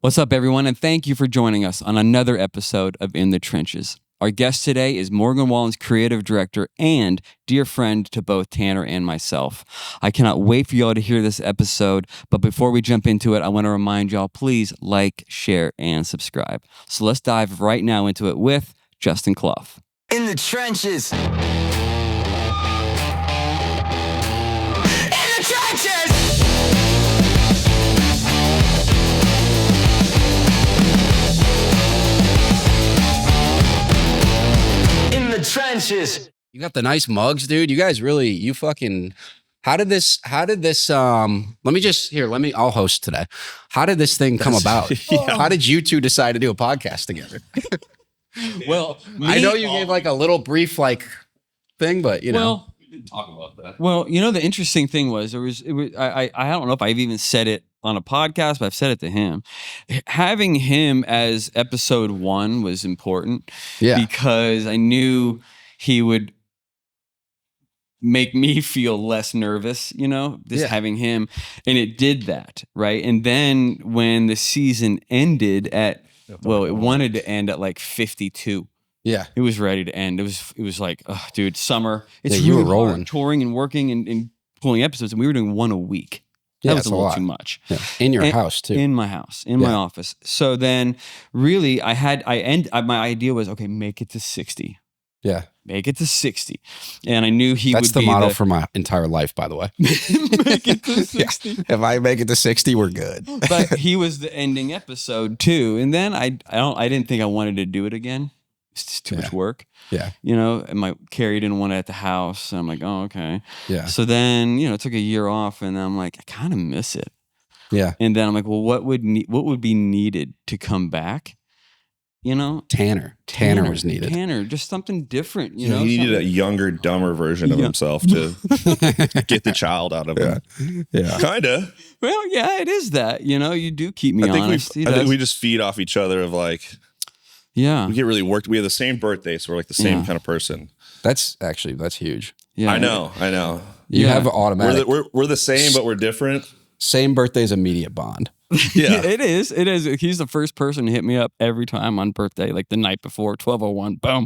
What's up, everyone, and thank you for joining us on another episode of In the Trenches. Our guest today is Morgan Wallen's creative director and dear friend to both Tanner and myself. I cannot wait for y'all to hear this episode, but before we jump into it, I want to remind y'all, please like, share, and subscribe. So let's dive right now into it with Justin Clough. In the trenches. In the trenches. Trenches. You got the nice mugs, dude. You guys really, how did this, I'll host today. How did this thing come about? Yeah. How did you two decide to do a podcast together? Well, I know you gave like a little brief thing, but you know. We didn't talk about that. Well, the interesting thing was, I don't know if I've even said it on a podcast, but I've said it to him. Having him as episode 1 was important because I knew he would make me feel less nervous, having him. And it did that, right? And then when the season ended it wanted to end at like 52. Yeah. It was ready to end. It was like, oh, dude, summer. It's you really were rolling. hard, touring and working and pulling episodes, and we were doing one a week. That was a little too much. Yeah. In your house too. In my house, in my office. So then really my idea was, okay, make it to 60. Yeah. Make it to 60. And I knew That's the motto for my entire life, by the way. Make it to 60. Yeah. If I make it to 60, we're good. But he was the ending episode too. And then I didn't think I wanted to do it again. It's just too much work. Yeah. And Carrie didn't want it at the house. And I'm like, oh, okay. Yeah. So then, it took a year off, and I'm like, I kind of miss it. Yeah. And then I'm like, well, what would be needed to come back? Tanner was needed. Tanner, just something different. He needed a younger, dumber version of himself to get the child out of him. Yeah. Kind of. Well, yeah, it is that. You do keep me honest. I think we just feed off each other of like, yeah, we get really worked. We have the same birthday, so we're like the same kind of person. That's huge. Yeah, I know. You have automatic. We're the same, but we're different. Same birthday's immediate bond. Yeah, it is. He's the first person to hit me up every time on birthday, like the night before, 12:01. Boom.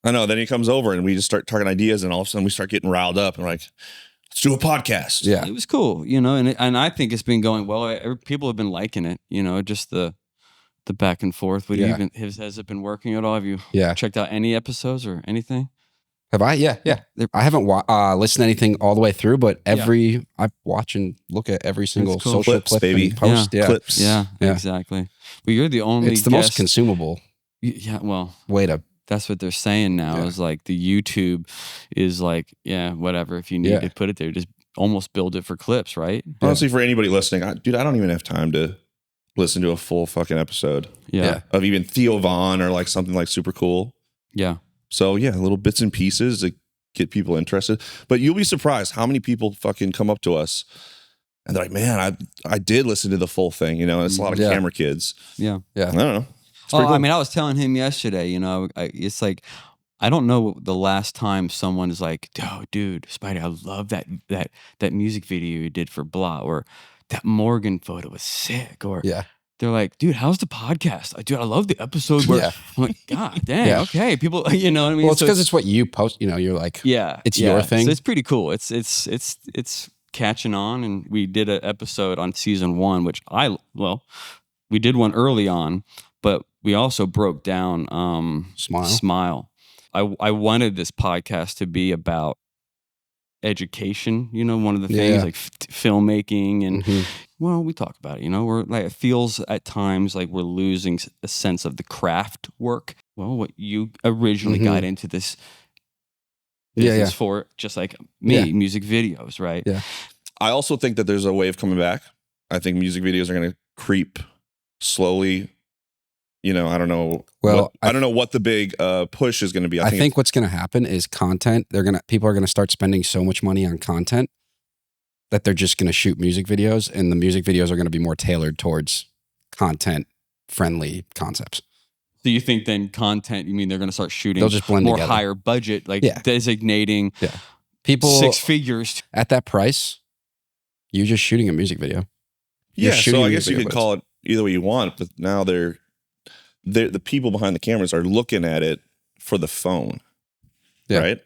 I know. Then he comes over and we just start talking ideas, and all of a sudden we start getting riled up and we're like, let's do a podcast. Yeah, it was cool. And I think it's been going well. People have been liking it. Just the back and forth. Has it been working at all? Have you checked out any episodes or anything? Have I? Yeah. I haven't listened to anything all the way through, but I watch and look at every single social clip and post. Yeah. Clips. Yeah, exactly. But you're the only It's the most consumable way to... That's what they're saying now is like the YouTube is like, whatever. If you need to put it there, just almost build it for clips, right? Honestly, for anybody listening, I don't even have time to listen to a full fucking episode of even Theo Von or like something like super cool. Yeah. So little bits and pieces to get people interested. But you'll be surprised how many people fucking come up to us and they're like, man, I did listen to the full thing, and it's a lot of camera kids. Yeah. I don't know. Cool. I mean, I was telling him yesterday, it's like, I don't know the last time someone is like, oh, dude, Spidey, I love that music video you did for blah, or that Morgan photo was sick, or they're like, dude, how's the podcast? Dude, I love the episode where I'm like, God dang, okay. People, you know what I mean? Well, it's because it's what you post, you're like, it's your thing. So it's pretty cool. It's catching on. And we did an episode on season 1, which we did one early on, but we also broke down Smile. I wanted this podcast to be about education, one of the things like filmmaking and we talk about it, we're like, it feels at times like we're losing a sense of the craft work. Well, what you originally got into this business for, just like me, music videos, right? Yeah. I also think that there's a way of coming back. I think music videos are going to creep slowly. I don't know. Well, I don't know what the big push is going to be. I think what's going to happen is content. People are going to start spending so much money on content that they're just going to shoot music videos, and the music videos are going to be more tailored towards content-friendly concepts. So you think then content? You mean they're going to start shooting? They'll just blend more together. Higher budget, like designating people 6 figures at that price. You're just shooting a music video. So I guess you could call it either way you want, but now the people behind the cameras are looking at it for the phone, right?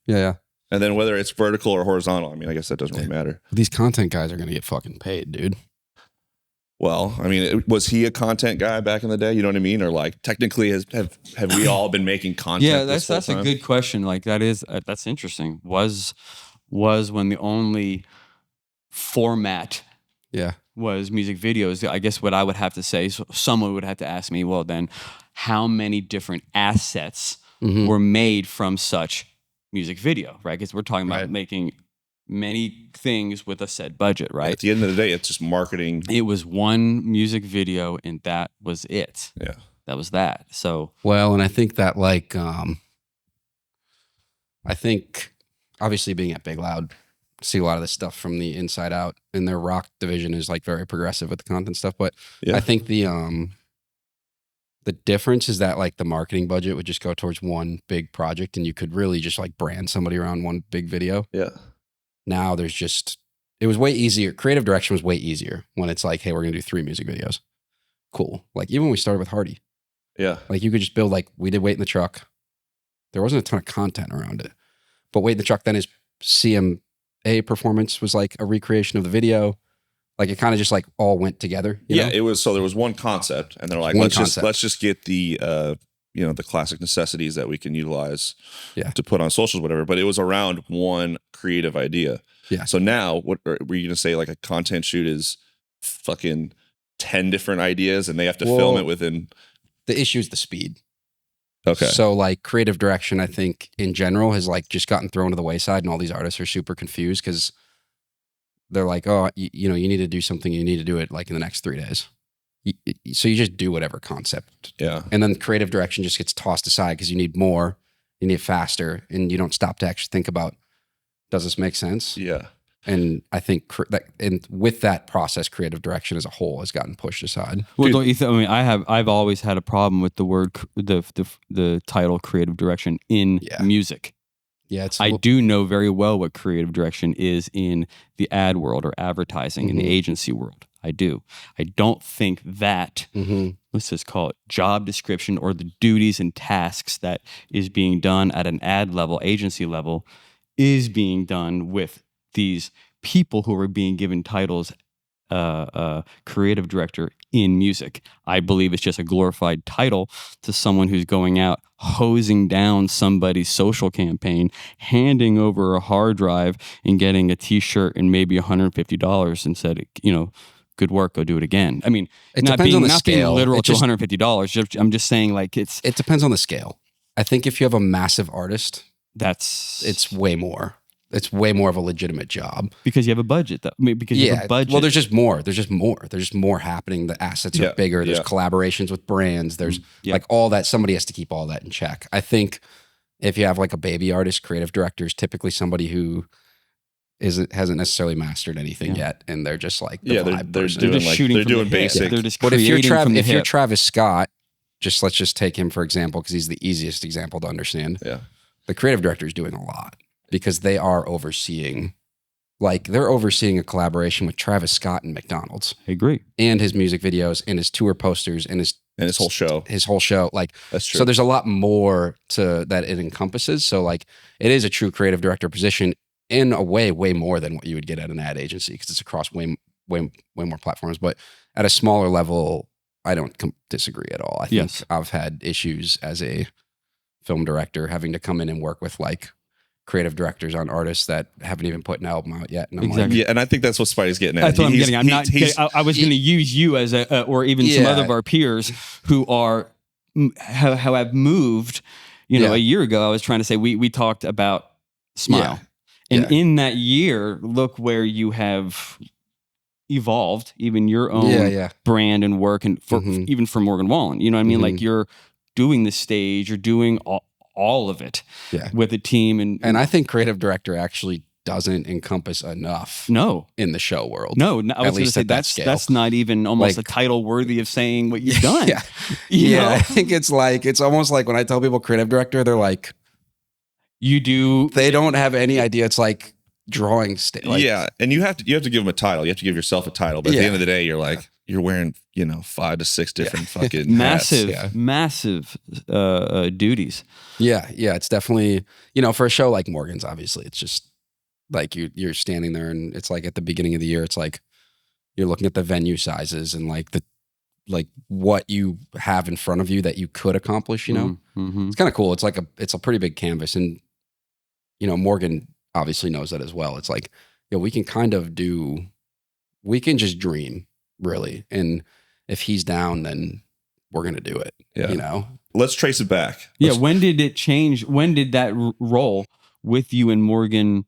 Yeah. And then whether it's vertical or horizontal, I mean, I guess that doesn't really matter. These content guys are going to get fucking paid, dude. Well, I mean, was he a content guy back in the day? You know what I mean? Or like, technically, have we all been making content? Yeah, that's a good question. Like that's interesting. Was when the only format was music videos? I guess what I would have to say, so someone would have to ask me, well, then, how many different assets were made from such music video, right? Because we're talking about making many things with a set budget, right? At the end of the day, it's just marketing. It was one music video, and that was it. Yeah, that was that. So well, and I think that like, I think obviously being at Big Loud, see a lot of this stuff from the inside out, and their rock division is like very progressive with the content stuff. But I think the difference is that like the marketing budget would just go towards one big project, and you could really just like brand somebody around one big video. Yeah. Now it was way easier. Creative direction was way easier when it's like, hey, we're going to do 3 music videos. Cool. Like even when we started with Hardy. Yeah. Like you could just build, like we did Wait in the Truck. There wasn't a ton of content around it. But Wait in the Truck, then his CMA performance was like a recreation of the video. Like it kind of just like all went together. You know? It was, so there was one concept, and they're like, let's just get the the classic necessities that we can utilize to put on socials, whatever. But it was around one creative idea. Yeah. So now, what were you gonna say? Like a content shoot is fucking 10 different ideas, and they have to film it within. The issue is the speed. Okay. So like creative direction, I think in general has like just gotten thrown to the wayside, and all these artists are super confused because they're like, oh, you need to do something. You need to do it like in the next 3 days. So you just do whatever concept. Yeah. And then creative direction just gets tossed aside because you need more, you need faster, and you don't stop to actually think about, does this make sense? Yeah. And I think and with that process, creative direction as a whole has gotten pushed aside. Well, don't you think? I mean, I've always had a problem with the word, the title creative direction in music. Yeah, I do know very well what creative direction is in the ad world or advertising in the agency world. I do. I don't think that, let's just call it job description or the duties and tasks that is being done at an ad level, agency level, is being done with these people who are being given titles creative director in music. I believe it's just a glorified title to someone who's going out, hosing down somebody's social campaign, handing over a hard drive and getting a t-shirt and maybe $150 and said, good work, go do it again. I mean, it depends on the scale. Being literal to $150. I'm just saying like it depends on the scale. I think if you have a massive artist, it's way more. It's way more of a legitimate job because you have a budget. You have a budget. Well, there's just more. There's just more happening. The assets are bigger. There's collaborations with brands. There's like all that. Somebody has to keep all that in check. I think if you have like a baby artist, creative director is typically somebody who hasn't necessarily mastered anything yet, and they're just like they're doing basic. They're just but if you're you're Travis Scott, let's just take him for example because he's the easiest example to understand. Yeah, the creative director is doing a lot. Because they are overseeing a collaboration with Travis Scott and McDonald's. I agree. And his music videos and his tour posters and his whole show. Like, that's true. So there's a lot more to that it encompasses. So like it is a true creative director position in a way more than what you would get at an ad agency because it's across way more platforms. But at a smaller level, I don't disagree at all. I think I've had issues as a film director having to come in and work with like creative directors on artists that haven't even put an album out yet. And I'm like, and I I think that's what Spidey's getting at. That's what I'm getting. I was going to use you as or even some other of our peers who have moved. A year ago, I was trying to say we talked about Smile, and in that year, look where you have evolved, even your own brand and work, and even for Morgan Wallen. You know what I mean? Like you're doing the stage, you're doing all of it with a team. And I think creative director actually doesn't encompass enough in the show world. No, I was going to say that's not even almost a title worthy of saying what you've done. I think it's almost like when I tell people creative director, they're like, they don't have any idea. It's like drawing and you have to give them a title. You have to give yourself a title. But at the end of the day, you're like, you're wearing, 5 to 6 different fucking massive, hats. massive duties. Yeah. It's definitely, for a show like Morgan's, obviously, it's just like you're standing there, and it's like at the beginning of the year, it's like you're looking at the venue sizes and like what you have in front of you that you could accomplish. It's kind of cool. It's like it's a pretty big canvas, and Morgan obviously knows that as well. It's like, we can we can just dream, really, and if he's down, then we're gonna do it. Yeah. Let's trace it back. When did it change? When did that role with you and Morgan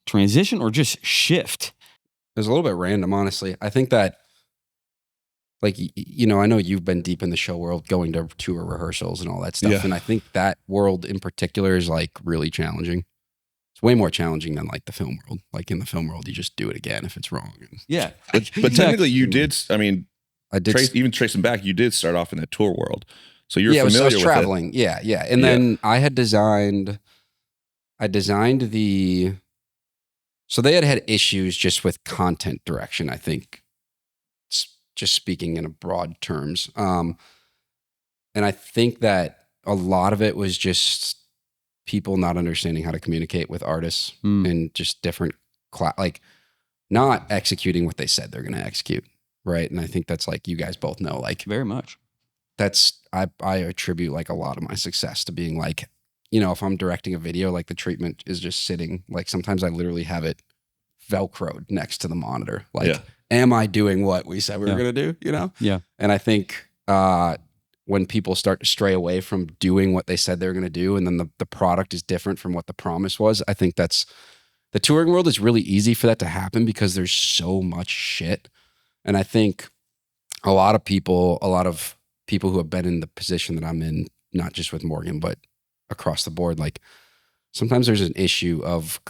transition or just shift? It was a little bit random, honestly. I think that, like, I know you've been deep in the show world, going to tour rehearsals and all that stuff. Yeah. And I think that world in particular is like really challenging. It's way more challenging than like the film world. Like in the film world, you just do it again if it's wrong. Yeah. But technically you did, I did even tracing back, you did start off in that tour world. So you're familiar I was with traveling. It. Yeah. And then I designed so they had issues just with content direction, I think, just speaking in broad terms. And I think that a lot of it was just people not understanding how to communicate with artists and just different, like not executing what they said they're going to execute. Right. And I think that's like, you guys both know, like very much. I attribute like a lot of my success to being like, if I'm directing a video, like the treatment is just sitting, like sometimes I literally have it Velcroed next to the monitor. Like, am I doing what we said we were going to do? Yeah. And I think when people start to stray away from doing what they said they were going to do, and then the product is different from what the promise was, I think that's the touring world is really easy for that to happen because there's so much shit. And I think a lot of people who have been in the position that I'm in, not just with Morgan, but across the board, like sometimes there's an issue of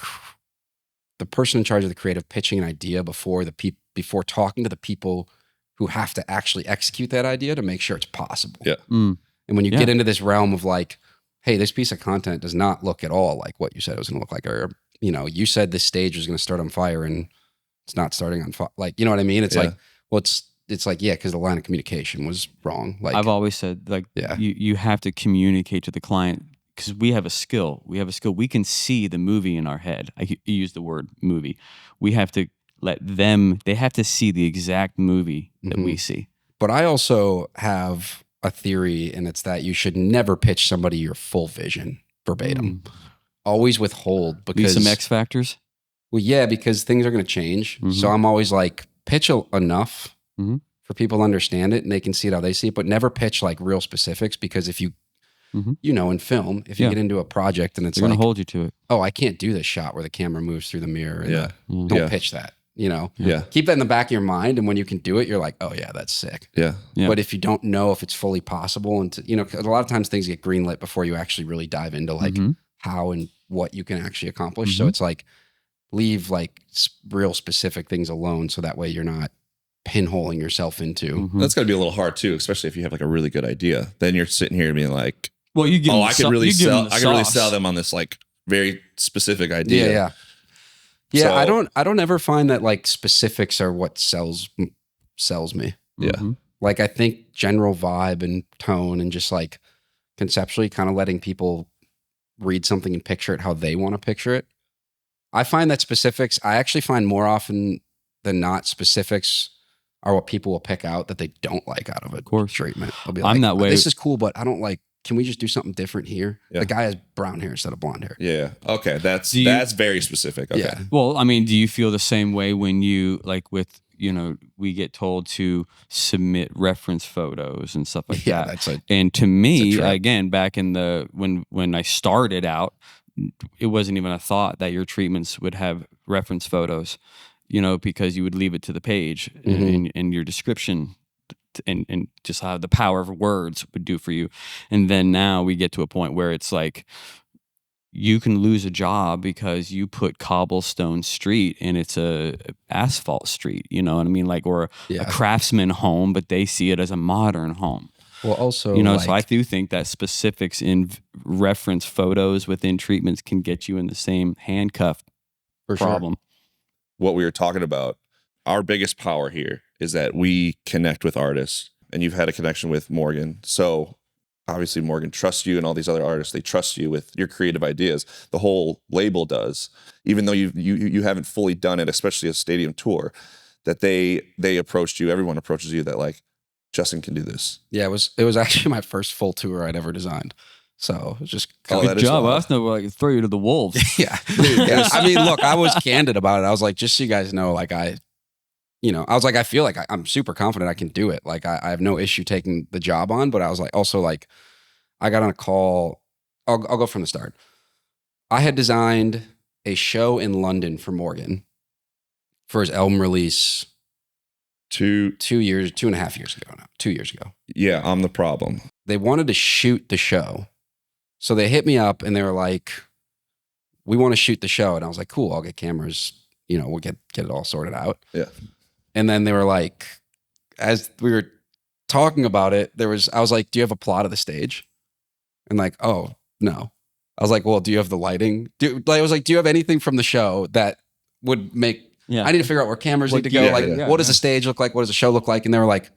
the person in charge of the creative pitching an idea before talking to the people who have to actually execute that idea to make sure it's possible. Yeah. And when you get into this realm of like, hey, this piece of content does not look at all like what you said it was going to look like, or, you said this stage was going to start on fire and it's not starting on fire. Like, you know what I mean? It's like, well, it's like, because the line of communication was wrong. Like I've always said, like, you have to communicate to the client, because we have a skill. We can see the movie in our head. I use the word movie. We have to they have to see the exact movie that we see. But I also have a theory, and it's that you should never pitch somebody your full vision verbatim. Always withhold, because some X factors. Well, yeah, because things are going to change. So I'm always like, pitch enough for people to understand it and they can see it how they see it, but never pitch like real specifics, because if you, in film, if you get into a project and it's they're going to hold you to it. Oh, I can't do this shot where the camera moves through the mirror. And don't pitch that, Keep that in the back of your mind. And when you can do it, you're like, oh yeah, that's sick. Yeah. But if you don't know if it's fully possible, and a lot of times things get greenlit before you actually really dive into like how and what you can actually accomplish. So it's like, leave like real specific things alone, so that way you're not pinholing yourself into. That's got to be a little hard too, especially if you have like a really good idea. Then you're sitting here being like, well, you give I could really sell them on this like very specific idea. Yeah. So, I don't ever find that like specifics are what sells me. Yeah. Like I think general vibe and tone and just like conceptually kind of letting people read something and picture it how they want to picture it. I find that specifics, I actually find more often than not, specifics are what people will pick out that they don't like out of a treatment. They'll be like, I'm that way. This is cool, but I don't like, can we just do something different here? Yeah. The guy has brown hair instead of blonde hair. Yeah. Okay. That's very specific. Okay. Yeah. Well, I mean, do you feel the same way when you, like with, we get told to submit reference photos and stuff like that. And to me, again, back in when I started out, it wasn't even a thought that your treatments would have reference photos, because you would leave it to the page and your description and just how the power of words would do for you. And then now we get to a point where it's like, you can lose a job because you put cobblestone street and it's a asphalt street, you know what I mean? Like, or a craftsman home, but they see it as a modern home. Well, also, so I do think that specifics in reference photos within treatments can get you in the same handcuff problem. What we were talking about our biggest power here is that we connect with artists, and you've had a connection with Morgan. So obviously Morgan trusts you, and all these other artists, they trust you with your creative ideas. The whole label does, even though you haven't fully done it, especially a stadium tour, that they approached you. Everyone approaches you that like, Justin can do this. Yeah, it was actually my first full tour I'd ever designed. So it was just good job. I was no like throw you to the wolves. Yeah. I mean, look, I was candid about it. I was like, just so you guys know, like I was like, I feel like I'm super confident I can do it. Like I have no issue taking the job on, but I was like, also like, I got on a call. I'll go from the start. I had designed a show in London for Morgan for his album release 2.5 years ago now. 2 years ago. Yeah, I'm the problem. They wanted to shoot the show. So they hit me up and they were like, we want to shoot the show. And I was like, cool, I'll get cameras, we'll get it all sorted out. Yeah. And then they were like, as we were talking about it, I was like, do you have a plot of the stage? And like, oh, no. I was like, well, do you have the lighting? I was like, do you have anything from the show that would make, I need to figure out where cameras need to go. What does the stage look like? What does the show look like? And they were like,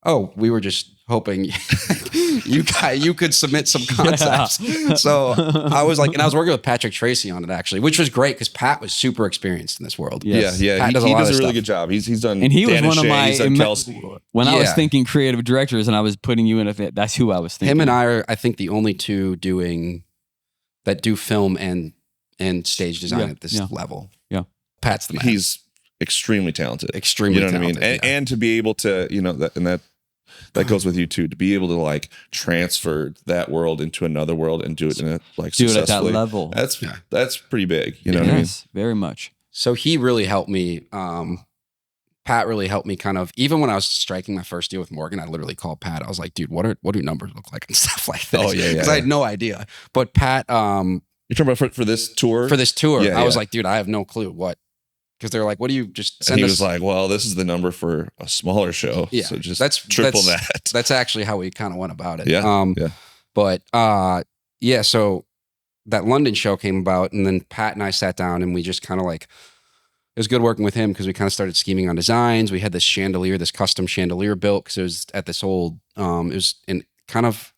oh, we were just hoping you could submit some concepts. Yeah. So I was like, and I was working with Patrick Tracy on it actually, which was great because Pat was super experienced in this world. Yes. Yeah. Pat he does a really good job. He's done, and he was Dan one of my, when I was Yeah. thinking creative directors and I was putting you in it, that's who I was thinking. Him and I are, I think, the only two that do film and stage design at this level. Yeah. Pat's the man. He's extremely talented. Extremely talented. What I mean? And to be able to, that goes with you too, to be able to like transfer that world into another world and do it in a like do successfully. it at that level. That's pretty big. You know what I mean? Very much. So he really helped me. Pat really helped me kind of, even when I was striking my first deal with Morgan, I literally called Pat. I was like, dude, what do numbers look like and stuff like this? Oh, yeah. Because I had no idea. But Pat, you're talking about for this tour? For this tour, Yeah, I was like, dude, I have no clue what. Because they're like, what do you just send and he us? was like, well, this is the number for a smaller show. Yeah, so just triple that. That's actually how we kind of went about it. Yeah. But so that London show came about, and then Pat and I sat down and we just kind of like, it was good working with him because we kind of started scheming on designs. We had this custom chandelier built because it was at this old, it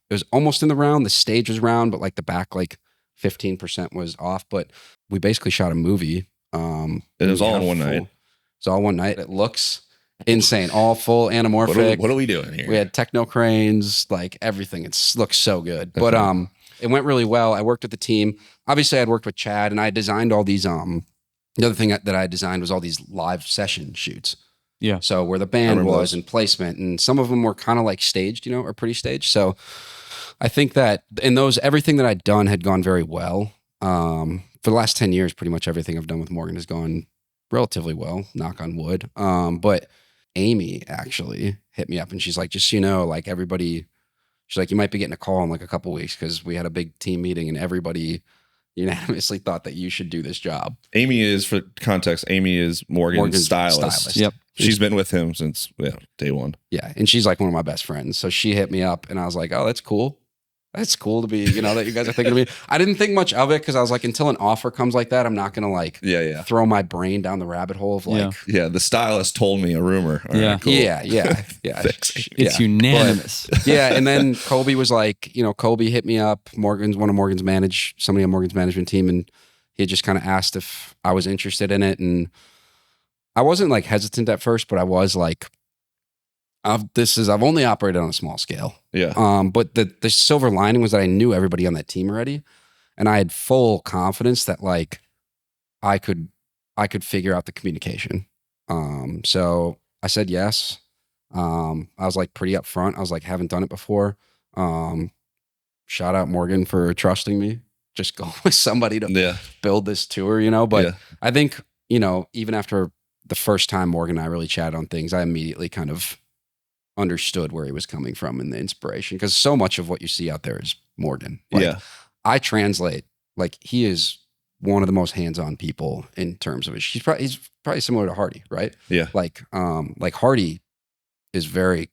was almost in the round. The stage was round, but like the back, like 15% was off. But we basically shot a movie. And it was all in one night. It's all one night. It looks insane. All full anamorphic. What are we doing here? We had techno cranes, like everything. It looks so good. But it went really well. I worked with the team. Obviously, I'd worked with Chad, and I designed all these. The other thing that I designed was all these live session shoots. Yeah. So where the band was and placement, and some of them were kind of like staged, or pretty staged. So I think that in those, everything that I'd done had gone very well. For the last 10 years, pretty much everything I've done with Morgan has gone relatively well, knock on wood. But Amy actually hit me up and she's like, just so you know, like everybody, she's like, you might be getting a call in like a couple weeks because we had a big team meeting and everybody unanimously thought that you should do this job. Amy is, for context, Morgan's stylist. Yep. She's been with him since day one. Yeah. And she's like one of my best friends. So she hit me up and I was like, oh, that's cool. That's cool to be, that you guys are thinking of me. I didn't think much of it because I was like, until an offer comes like that, I'm not going to like throw my brain down the rabbit hole of like. Yeah, the stylist told me a rumor. All right, cool. Yeah. It's unanimous. But, and then Colby was like, Colby hit me up. Somebody on Morgan's management team. And he had just kind of asked if I was interested in it. And I wasn't like hesitant at first, but I was like, I've only operated on a small scale. Yeah. But the silver lining was that I knew everybody on that team already, and I had full confidence that like I could figure out the communication. So I said yes. I was like pretty upfront. I was like, haven't done it before. Shout out Morgan for trusting me. Just go with somebody to build this tour, But I think, even after the first time Morgan and I really chatted on things, I immediately kind of understood where he was coming from and the inspiration, because so much of what you see out there is Morgan. I translate, like he is one of the most hands-on people in terms of it. He's probably similar to Hardy, right? Yeah. Like Hardy is very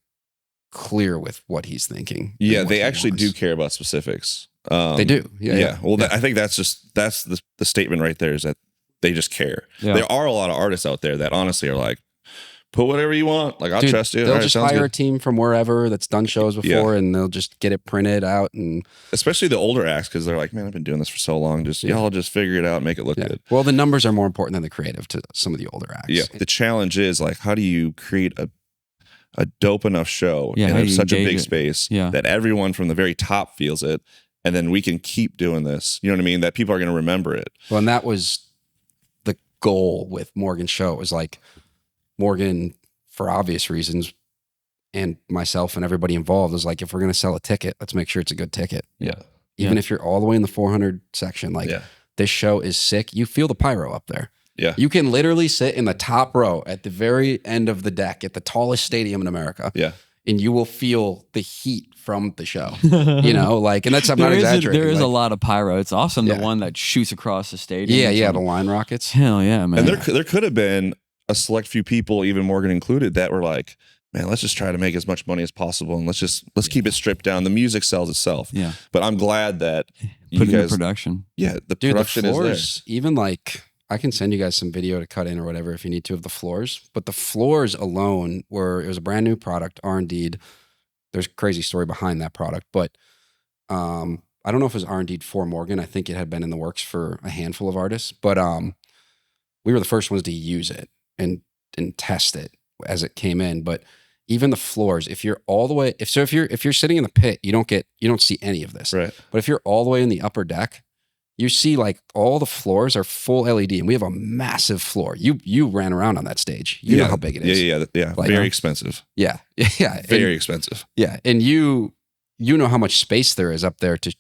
clear with what he's thinking. Yeah, they actually do care about specifics. They do. Yeah. Well, I think that's the statement right there, is that they just care. Yeah. There are a lot of artists out there that honestly are like, put whatever you want. Like, I'll trust you. They'll just hire a team from wherever that's done shows before, and they'll just get it printed out. And especially the older acts, because they're like, man, I've been doing this for so long. Y'all just figure it out and make it look good. Well, the numbers are more important than the creative to some of the older acts. Yeah. The challenge is, like, how do you create a dope enough show in such a big space that everyone from the very top feels it, and then we can keep doing this? You know what I mean? That people are going to remember it. Well, and that was the goal with Morgan's show. It was like, Morgan, for obvious reasons, and myself and everybody involved, was like, if we're going to sell a ticket, let's make sure it's a good ticket. Yeah. Even if you're all the way in the 400 section, like this show is sick. You feel the pyro up there. Yeah. You can literally sit in the top row at the very end of the deck at the tallest stadium in America. Yeah. And you will feel the heat from the show, you know, like, and that's, I'm not exaggerating. There is a lot of pyro. It's awesome. The one that shoots across the stadium. Yeah. The line rockets. Hell yeah, man. And there could have been a select few people, even Morgan included, that were like, man, let's just try to make as much money as possible, and let's keep it stripped down. The music sells itself. Yeah. But I'm glad that put in the production. Yeah, the production is there. Even like, I can send you guys some video to cut in or whatever if you need to of the floors. But the floors alone it was a brand new product, R&D'd. There's a crazy story behind that product, but I don't know if it was R&D'd for Morgan. I think it had been in the works for a handful of artists, but we were the first ones to use it and test it as it came in. But even the floors, if you're all the way, if you're sitting in the pit, you don't see any of this. Right. But if you're all the way in the upper deck, you see like all the floors are full LED, and we have a massive floor. You ran around on that stage. You know how big it is. Yeah. Like, very expensive. Yeah. Very expensive. Yeah. And you know how much space there is up there to,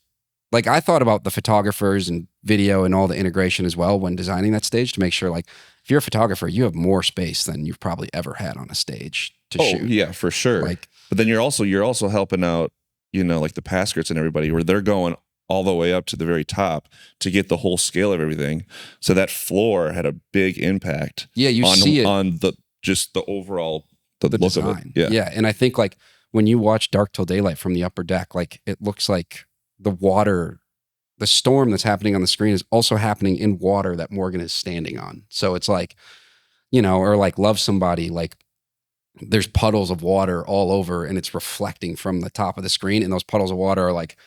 like, I thought about the photographers and video and all the integration as well when designing that stage to make sure, like, if you're a photographer, you have more space than you've probably ever had on a stage to shoot. Oh, yeah, for sure. Like, but then you're also helping out, you know, like the Paskirts and everybody, where they're going all the way up to the very top to get the whole scale of everything. So that floor had a big impact. Yeah, you see it on the overall the look design of it. Yeah, and I think like when you watch Dark Till Daylight from the upper deck, like it looks like the water, the storm that's happening on the screen is also happening in water that Morgan is standing on. So it's like, you know, or like Love Somebody, like there's puddles of water all over and it's reflecting from the top of the screen, and those puddles of water are like,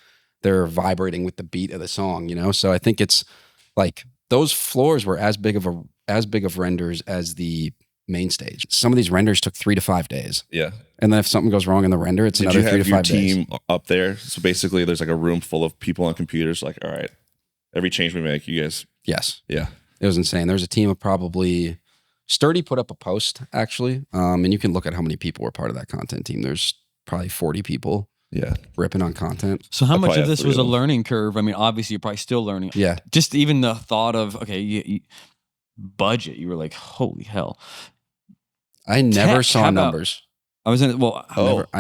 they're vibrating with the beat of the song, you know? So I think it's like those floors were as big of renders as the main stage. Some of these renders took 3 to 5 days. Yeah. And then if something goes wrong in the render, it's another 3 to 5 days. Did you have your team up there? So basically there's like a room full of people on computers, like, all right, every change we make, you guys. Yes. Yeah. It was insane. There's a team of probably, Sturdy put up a post actually. And you can look at how many people were part of that content team. There's probably 40 people. Yeah. Ripping on content. So how much of this was a learning curve? I mean, obviously you're probably still learning. Yeah. Just even the thought of, okay, budget, you were like, holy hell. I never saw numbers. I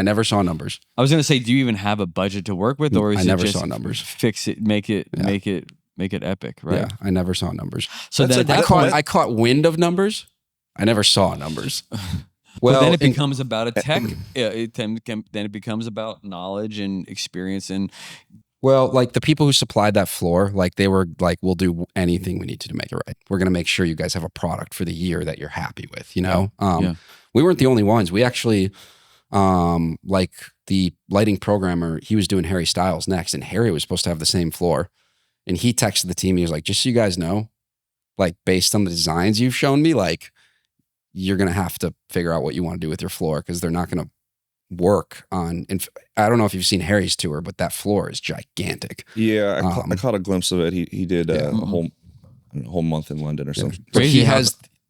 never saw numbers. I was going to say, do you even have a budget to work with, or is I never it just saw numbers. Fix it, make it epic, right? Yeah, I never saw numbers. So I caught wind of numbers. I never saw numbers. Well, then it becomes about a tech. Then it becomes about knowledge and experience and. Well, like the people who supplied that floor, like they were like, we'll do anything we need to make it right. We're going to make sure you guys have a product for the year that you're happy with, you know? We weren't the only ones. We actually, like the lighting programmer, he was doing Harry Styles next, and Harry was supposed to have the same floor. And he texted the team. He was like, just so you guys know, like based on the designs you've shown me, like you're going to have to figure out what you want to do with your floor, because they're not going to work on. I don't know if you've seen Harry's tour, but that floor is gigantic. Yeah, I caught a glimpse of it. He did a whole month in London or something. But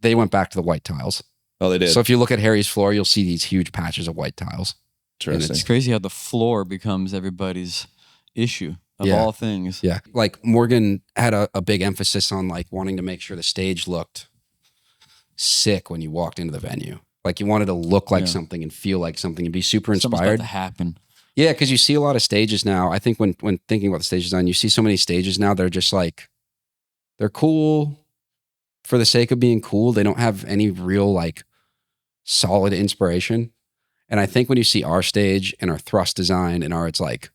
they went back to the white tiles. Oh, they did. So if you look at Harry's floor, you'll see these huge patches of white tiles. Interesting. It's crazy how the floor becomes everybody's issue of all things. Yeah, like Morgan had a big emphasis on like wanting to make sure the stage looked sick when you walked into the venue. Like you wanted to look like something and feel like something and be super inspired. Something's about to happen. Yeah, because you see a lot of stages now. I think when thinking about the stage design, you see so many stages now. They're just like, they're cool for the sake of being cool. They don't have any real like solid inspiration. And I think when you see our stage and our thrust design and it's like,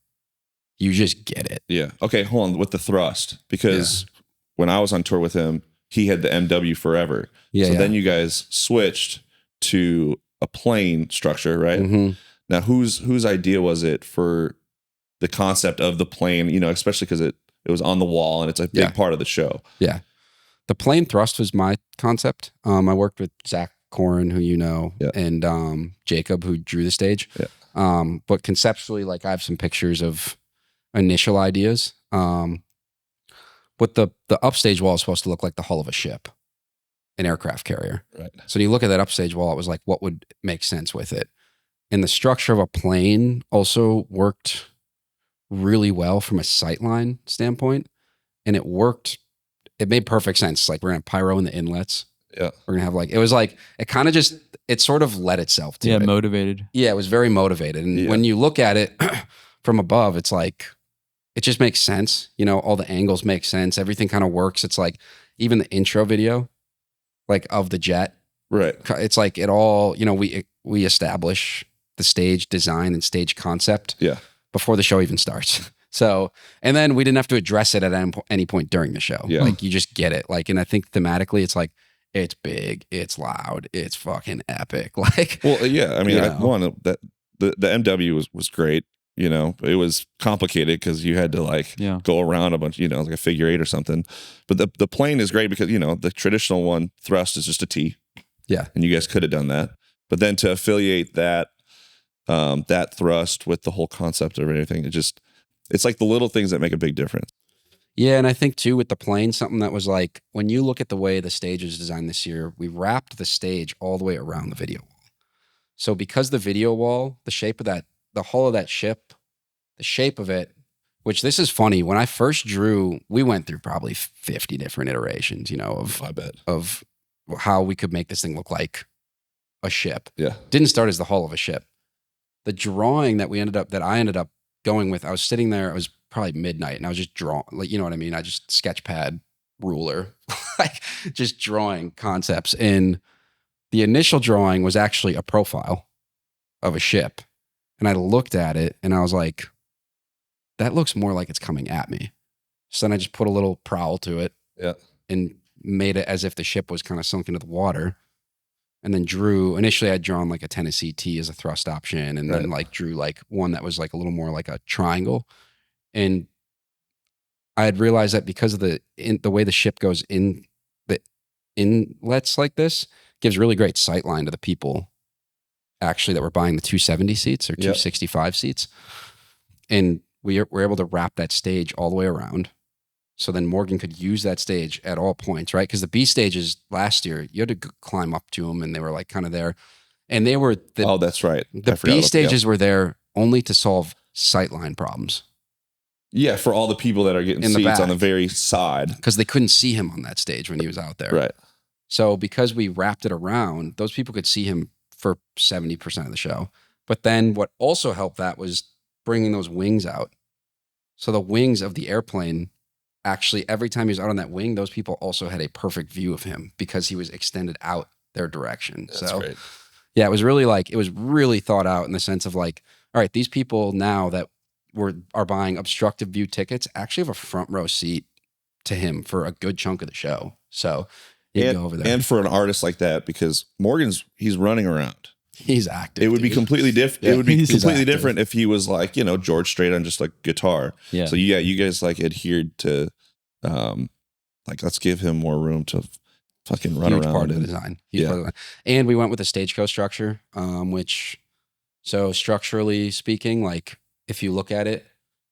you just get it. Yeah. Okay, hold on with the thrust, because when I was on tour with him, he had the MW forever. Then you guys switched to a plane structure, right? Mm-hmm. Now, whose idea was it for the concept of the plane? You know, especially because it was on the wall and it's a big part of the show. Yeah, the plane thrust was my concept. I worked with Zach Corin, who you know, and Jacob, who drew the stage. Yeah. But conceptually, like I have some pictures of initial ideas. But the upstage wall is supposed to look like the hull of a ship, an aircraft carrier. Right. So when you look at that upstage wall, it was like, what would make sense with it? And the structure of a plane also worked really well from a sightline standpoint. And it made perfect sense. Like we're going to have pyro in the inlets. Yeah. We're going to have it sort of led itself to it. Motivated. Yeah, it was very motivated. And when you look at it from above, it's like, it just makes sense. You know, all the angles make sense. Everything kind of works. It's like even the intro video, like of the jet. Right. It's like it all, you know, we establish the stage design and stage concept before the show even starts. So, and then we didn't have to address it at any point during the show. Yeah. Like you just get it. Like, and I think thematically it's like, it's big, it's loud, it's fucking epic. Like, well, yeah. I mean, the MW was great. You know, it was complicated because you had to like go around a bunch, you know, like a figure eight or something. But the plane is great because, you know, the traditional one thrust is just a T. Yeah. And you guys could have done that. But then to affiliate that thrust with the whole concept of everything, it's like the little things that make a big difference. Yeah. And I think too, with the plane, something that was like, when you look at the way the stage is designed this year, we wrapped the stage all the way around the video wall. So because the video wall, the shape of that, the hull of that ship, the shape of it, which this is funny. When I first drew, we went through probably 50 different iterations, you know, of how we could make this thing look like a ship. Yeah. Didn't start as the hull of a ship. The drawing that I ended up going with, I was sitting there, it was probably midnight and I was just drawing, like, you know what I mean? I just sketch pad, ruler, like just drawing concepts. And the initial drawing was actually a profile of a ship. And I looked at it and I was like, that looks more like it's coming at me. So then I just put a little prowl to it and made it as if the ship was kind of sunk into the water. And then initially I'd drawn like a Tennessee T as a thrust option. And then like drew like one that was like a little more like a triangle. And I had realized that because of the way the ship goes in the inlets like this, gives really great sight line to the people actually that were buying the 270 seats or 265 seats. And we were able to wrap that stage all the way around. So then Morgan could use that stage at all points, right? Because the B stages last year, you had to climb up to them and they were like kind of there. And they were... oh, that's right. The B stages were there only to solve sightline problems. Yeah, for all the people that are getting seats on the very side. Because they couldn't see him on that stage when he was out there. Right. So because we wrapped it around, those people could see him for 70% of the show. But then what also helped that was bringing those wings out. So the wings of the airplane, actually, every time he was out on that wing, those people also had a perfect view of him because he was extended out their direction. That's great. Yeah, it was really thought out in the sense of like, all right, these people now that are buying obstructive view tickets actually have a front row seat to him for a good chunk of the show. So you go over there. And for an artist like that, because he's running around. He's active. It would be completely different. It would be completely different if he was like, you know, George Strait on just like guitar. Yeah. So you guys like adhered to, like, let's give him more room to fucking run around. Part of the design. Part of the design. And we went with a stagecoach structure, which, so structurally speaking, like if you look at it,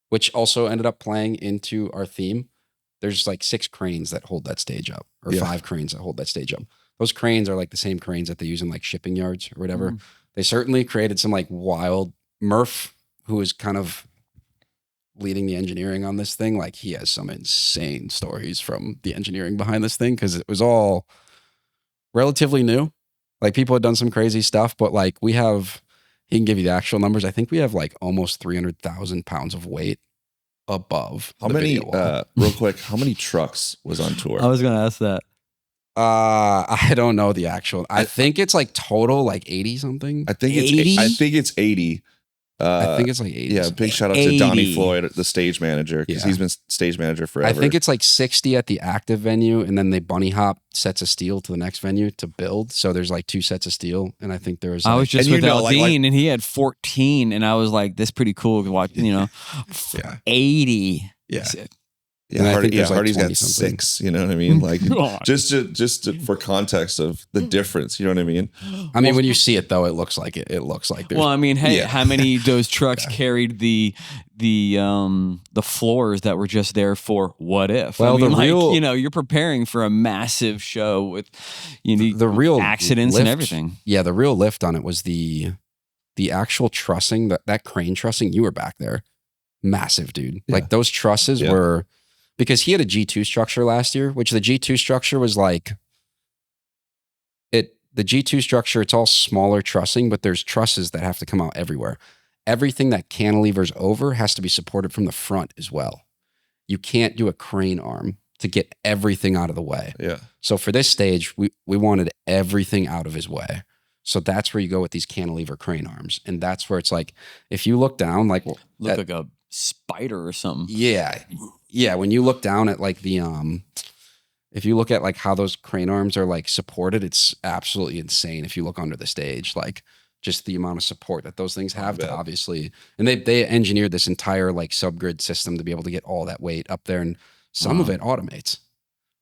which also ended up playing into our theme, there's like 6 cranes that hold that stage up, or 5 cranes that hold that stage up. Those cranes are like the same cranes that they use in like shipping yards or whatever. They certainly created some like wild Murph, who is kind of leading the engineering on this thing. Like he has some insane stories from the engineering behind this thing, because it was all relatively new. Like people had done some crazy stuff, but like he can give you the actual numbers. I think we have like almost 300,000 pounds of weight above. How many, real quick, how many trucks was on tour? I was going to ask that. I don't know the actual. I think it's like total like 80 something. I think it's 80. I think it's like 80. Yeah, big shout out to Donnie Floyd, the stage manager, because he's been stage manager forever. I think it's like 60 at the active venue, and then they bunny hop sets of steel to the next venue to build. So there's like 2 sets of steel, and I think there's. I was just with Aldine, and he had 14, and I was like, "This is pretty cool." Watching, 80. Yeah. Yeah, Hardy's got 6. You know what I mean? Like just for context of the difference. You know what I mean? I mean, when you see it though, it looks like it. It looks like. Well, I mean, hey, how many of those trucks carried the floors that were just there for what if? Well, I mean, you're preparing for a massive show with the real accidents and everything. Yeah, the real lift on it was the actual trussing, that crane trussing. You were back there, massive, dude. Yeah. Like those trusses were. Because he had a G2 structure last year, which the G2 structure was like the G2 structure, it's all smaller trussing, but there's trusses that have to come out everywhere. Everything that cantilevers over has to be supported from the front as well. You can't do a crane arm to get everything out of the way. Yeah. So for this stage, we wanted everything out of his way. So that's where you go with these cantilever crane arms. And that's where it's like, if you look down, like like a spider or something. Yeah. Yeah. When you look down at like if you look at like how those crane arms are like supported, it's absolutely insane. If you look under the stage, like just the amount of support that those things have to obviously, and they engineered this entire like subgrid system to be able to get all that weight up there. And some of it automates,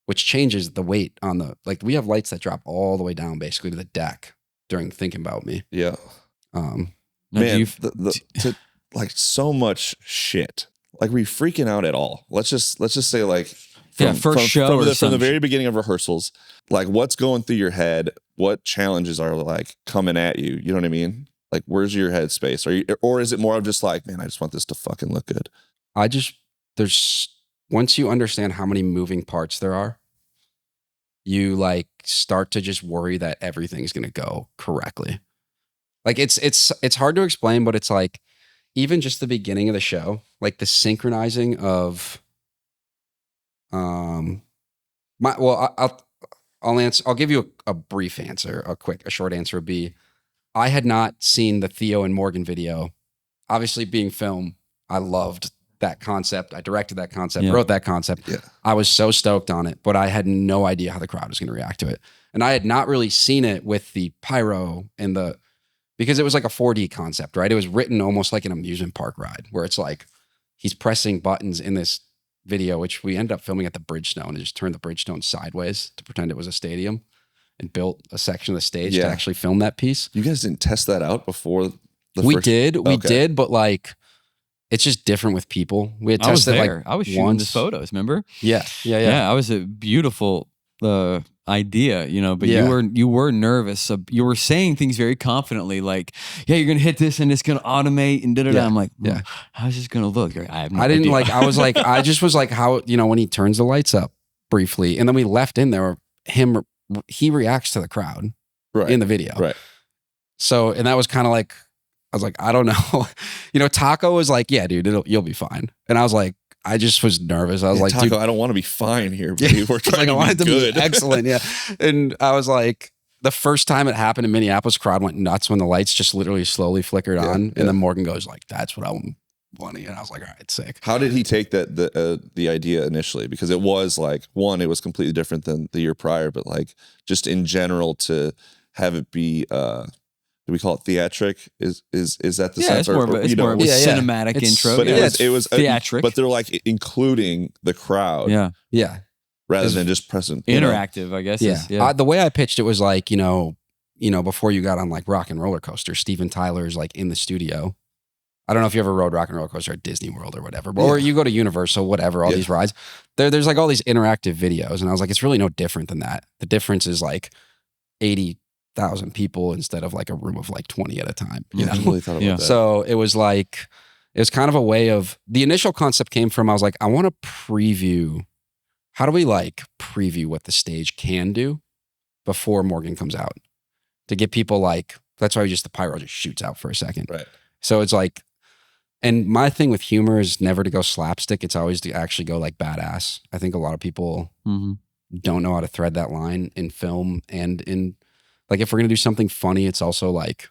which changes the weight on we have lights that drop all the way down basically to the deck during Thinking About Me. Yeah. Man, like so much shit. Like, we freaking out at all? Let's just say like from the very beginning of rehearsals, like what's going through your head? What challenges are like coming at you? You know what I mean? Like, where's your head space? Or is it more of just like, man, I just want this to fucking look good? Once you understand how many moving parts there are, you like start to just worry that everything's going to go correctly. Like it's hard to explain, but it's like, even just the beginning of the show, like the synchronizing of, I'll give you a brief answer. A short answer would be, I had not seen the Theo and Morgan video. Obviously, being film, I loved that concept. I directed that concept, wrote that concept. Yeah. I was so stoked on it, but I had no idea how the crowd was going to react to it. And I had not really seen it with the pyro and because it was like a 4D concept, right? It was written almost like an amusement park ride where it's like he's pressing buttons in this video, which we ended up filming at the Bridgestone, and just turned the Bridgestone sideways to pretend it was a stadium and built a section of the stage to actually film that piece. You guys didn't test that out before we did, but like it's just different with people. We had tested I was shooting the photos, remember? Yeah. I was a beautiful idea, but you were nervous. You were saying things very confidently, like, "Yeah, you're gonna hit this, and it's gonna automate." And da-da-da. I'm like, how's this gonna look? I have no idea. I was like, I just was like, how when he turns the lights up briefly, and then we left in there. He reacts to the crowd in the video, right? So, and that was kind of like, I was like, I don't know. Taco was like, "Yeah, dude, you'll be fine," and I was like, I just was nervous. I was like, Taco, dude, I don't want to be fine here, baby. We're trying to be good. Excellent. Yeah. And I was like, the first time it happened in Minneapolis, crowd went nuts when the lights just literally slowly flickered on. And then Morgan goes like, "That's what I'm wanting." And I was like, all right, sick. How did he take the idea initially? Because it was like, one, it was completely different than the year prior, but like just in general to have it be, do we call it theatric? Is that the sense? It's more of a cinematic intro. But it was theatric. But they're like including the crowd. Yeah. Rather than just present. Interactive, I guess. Yeah. The way I pitched it was like, before you got on like Rock and Roller Coaster, Steven Tyler's like in the studio. I don't know if you ever rode Rock and Roller Coaster at Disney World or whatever, or you go to Universal, whatever, all these rides. There's like all these interactive videos. And I was like, it's really no different than that. The difference is like 80,000 people instead of like a room of like 20 at a time. I really thought about that. So it was like, it was kind of a way of, the initial concept came from, I was like, I want to preview, how do we like preview what the stage can do before Morgan comes out? To get people like, that's why the pyro just shoots out for a second. Right. So it's like, and my thing with humor is never to go slapstick. It's always to actually go like badass. I think a lot of people don't know how to thread that line in film and in, like, if we're going to do something funny, it's also like,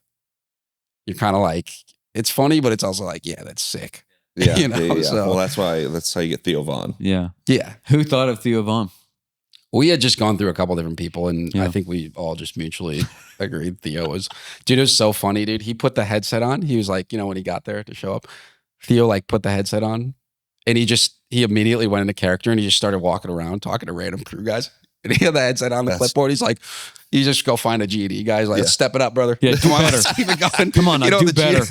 you're kind of like, it's funny, but it's also like, yeah, that's sick. Yeah, yeah. So, well, that's how you get Theo Von. Yeah. Yeah. Who thought of Theo Von? We had just gone through a couple different people, and I think we all just mutually agreed Theo was, dude, it was so funny, dude. He put the headset on. He was like, when he got there to show up, Theo like put the headset on, and he immediately went into character, and he just started walking around talking to random crew guys. And he had the headset on the clipboard. He's like, you just go find a GD guy. He's like, step it up, brother. Yeah, come on, better. let's keep it going. Come on, do better.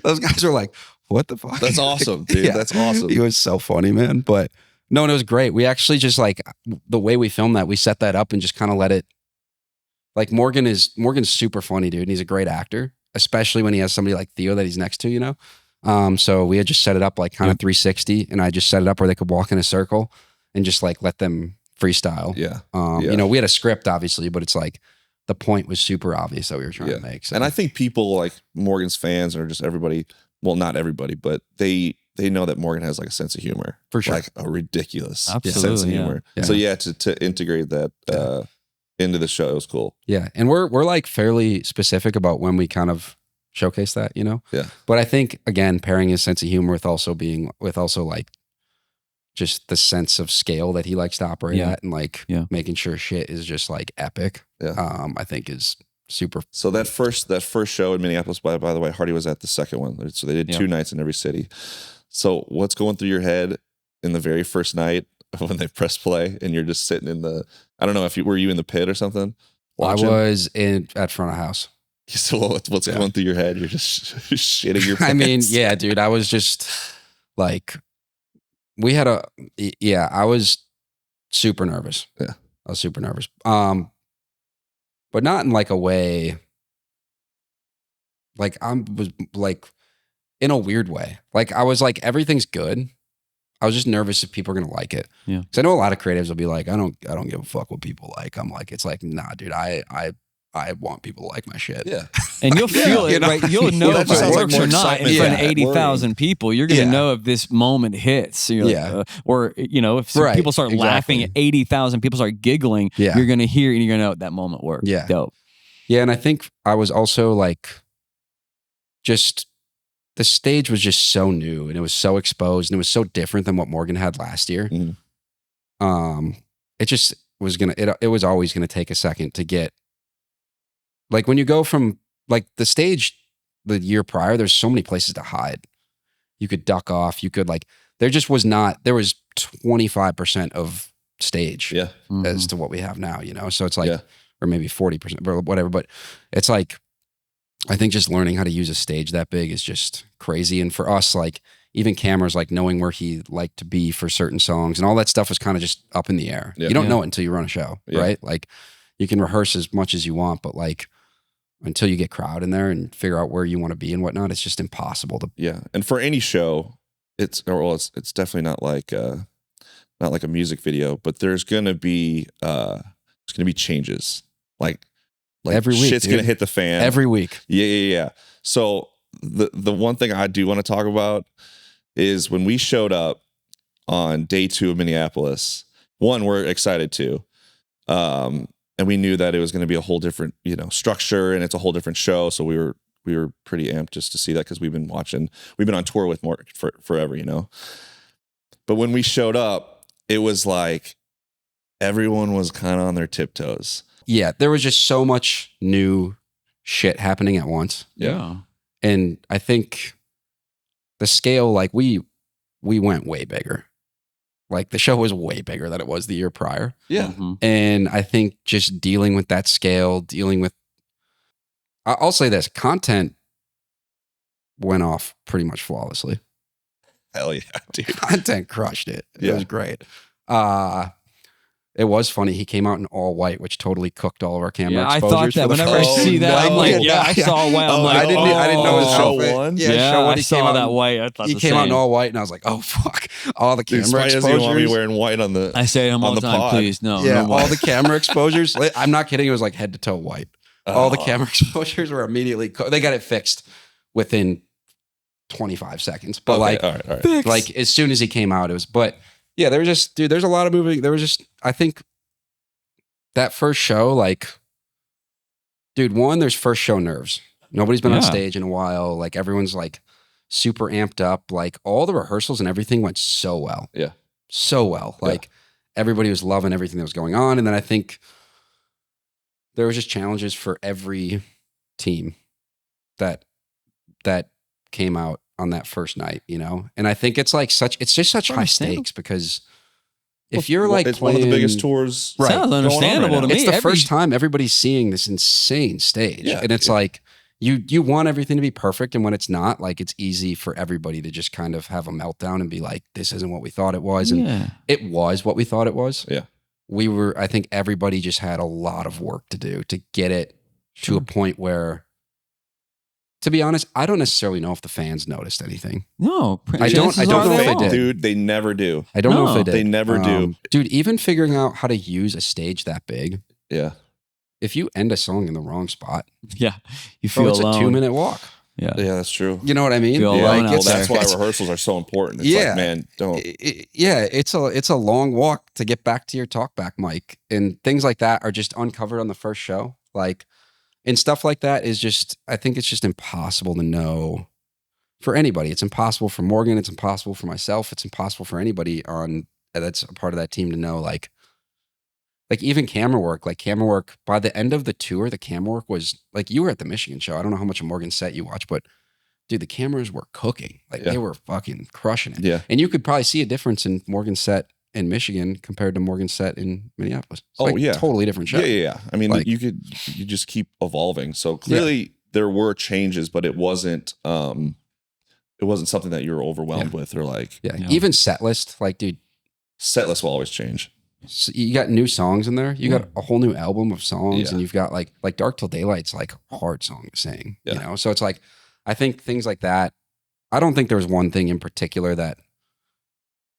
Those guys are like, what the fuck? That's awesome, dude. Yeah. That's awesome. He was so funny, man. But no, and it was great. We actually just like the way we filmed that, we set that up and just kind of let it. Like Morgan's super funny, dude. And he's a great actor, especially when he has somebody like Theo that he's next to, So we had just set it up like kind of 360, and I just set it up where they could walk in a circle and just like let them freestyle. Yeah. We had a script obviously, but it's like the point was super obvious that we were trying to make. So. And I think people like Morgan's fans or just everybody, well, not everybody, but they know that Morgan has like a sense of humor. For sure. Like a ridiculous sense of humor. Yeah. So to integrate that into the show, it was cool. Yeah. And we're like fairly specific about when we kind of showcase that, Yeah. But I think again, pairing his sense of humor with also like just the sense of scale that he likes to operate at, and like making sure shit is just like epic. Yeah. I think is super. So that first show in Minneapolis, by the way, Hardy was at the second one. So they did 2 nights in every city. So what's going through your head in the very first night when they press play and you're just sitting in I don't know were you in the pit or something? Watching? I was at front of house. So what's going through your head? You're just shitting your pants. I mean, yeah, dude, I was just like, I was super nervous. Yeah. I was super nervous. But not in like a way, like was like in a weird way. Like I was like, everything's good. I was just nervous if people are going to like it. Yeah. Cause I know a lot of creatives will be like, I don't give a fuck what people like. I'm like, it's like, nah, dude, I want people to like my shit. Yeah. And you'll feel it, right? You'll know if it works or not in front of 80,000 people. You're going to know if this moment hits. Or, if people start laughing at 80,000, people start giggling, you're going to hear and you're going to know that moment worked. Yeah. Dope. Yeah. And I think I was also like, just the stage was just so new and it was so exposed and it was so different than what Morgan had last year. Mm. It just was it was always going to take a second to get, like when you go from like the stage the year prior, there's so many places to hide. You could duck off. You could there was 25% of stage as to what we have now, So it's like, or maybe 40% or whatever, but it's like, I think just learning how to use a stage that big is just crazy. And for us, like even cameras, like knowing where he liked to be for certain songs and all that stuff was kind of just up in the air. You don't know it until you run a show, right? Like you can rehearse as much as you want, but like until you get crowd in there and figure out where you want to be and whatnot, it's just impossible to. Yeah. And for any show, it's definitely not like a music video, but there's going to be changes. Like every week, shit's going to hit the fan every week. Yeah. So the one thing I do want to talk about is when we showed up on day 2 of Minneapolis, one, we're excited to, and we knew that it was going to be a whole different, structure and it's a whole different show. So we were pretty amped just to see that because we've been on tour with Morgan for forever, But when we showed up, it was like everyone was kind of on their tiptoes. Yeah, there was just so much new shit happening at once. Yeah. And I think the scale, like we went way bigger. Like the show was way bigger than it was the year prior. Yeah. Mm-hmm. And I think just dealing with that scale, I'll say this, content went off pretty much flawlessly. Hell yeah, dude. Content crushed it. It was great. It was funny. He came out in all white, which totally cooked all of our camera exposures. I thought that whenever I see that, I'm like, I saw white. I'm like, I didn't know his show outfit. one. Show one. I saw that white. I thought he came out in all white, and I was like, oh fuck! All the camera exposures. Doesn't want me wearing white on the. I say to him all the time, pod. please, no. Yeah, no all the camera exposures. I'm not kidding. It was like head to toe white. All the camera exposures were immediately. They got it fixed within 25 seconds. But all right. Like as soon as he came out, it was. But yeah, there was just, dude. There's a lot of moving. There was just, I think. That first show, like, dude, there's first show nerves. Nobody's been on stage in a while. Like, everyone's like, super amped up. Like all the rehearsals and everything went so well. Yeah. So well. Like everybody was loving everything that was going on. And then I think there was just challenges for every team that came out on that first night, you know? And I think it's like it's just such high stakes because if you're like it's playing, one of the biggest tours, right? Sounds understandable to me. It's the first time everybody's seeing this insane stage. Yeah, and it's like you want everything to be perfect, and when it's not, like it's easy for everybody to just kind of have a meltdown and be like, this isn't what we thought it was. And it was what we thought it was. Yeah. I think everybody just had a lot of work to do to get it to a point where, to be honest, I don't necessarily know if the fans noticed anything. No, I don't know if they did. Dude, they never do. I don't know if they did. They never do. Dude, even figuring out how to use a stage that big. Yeah. If you end a song in the wrong spot, you feel it's alone. a 2-minute walk. Yeah, that's true. You know what I mean? That's why rehearsals are so important. It's like, man, don't. It's a long walk to get back to your talkback mic, and things like that are just uncovered on the first show. Like, and stuff like that is just, I think it's just impossible to know for anybody. It's impossible for Morgan. It's impossible for myself. It's impossible for anybody that's a part of that team to know. Like even camera work, by the end of the tour, the camera work was like, you were at the Michigan show. I don't know how much of Morgan's set you watched, but dude, the cameras were cooking. Like they were fucking crushing it. Yeah. And you could probably see a difference in Morgan's set in Michigan compared to Morgan's set in Minneapolis. It's totally different show. Yeah. I mean, you just keep evolving. So clearly there were changes, but it wasn't something that you were overwhelmed with or like. Yeah. Even set list, like, dude. Set list will always change. So you got new songs in there. You got a whole new album of songs, and you've got like Dark Till Daylight's like a hard song to sing, you know? So it's like, I think things like that, I don't think there was one thing in particular that,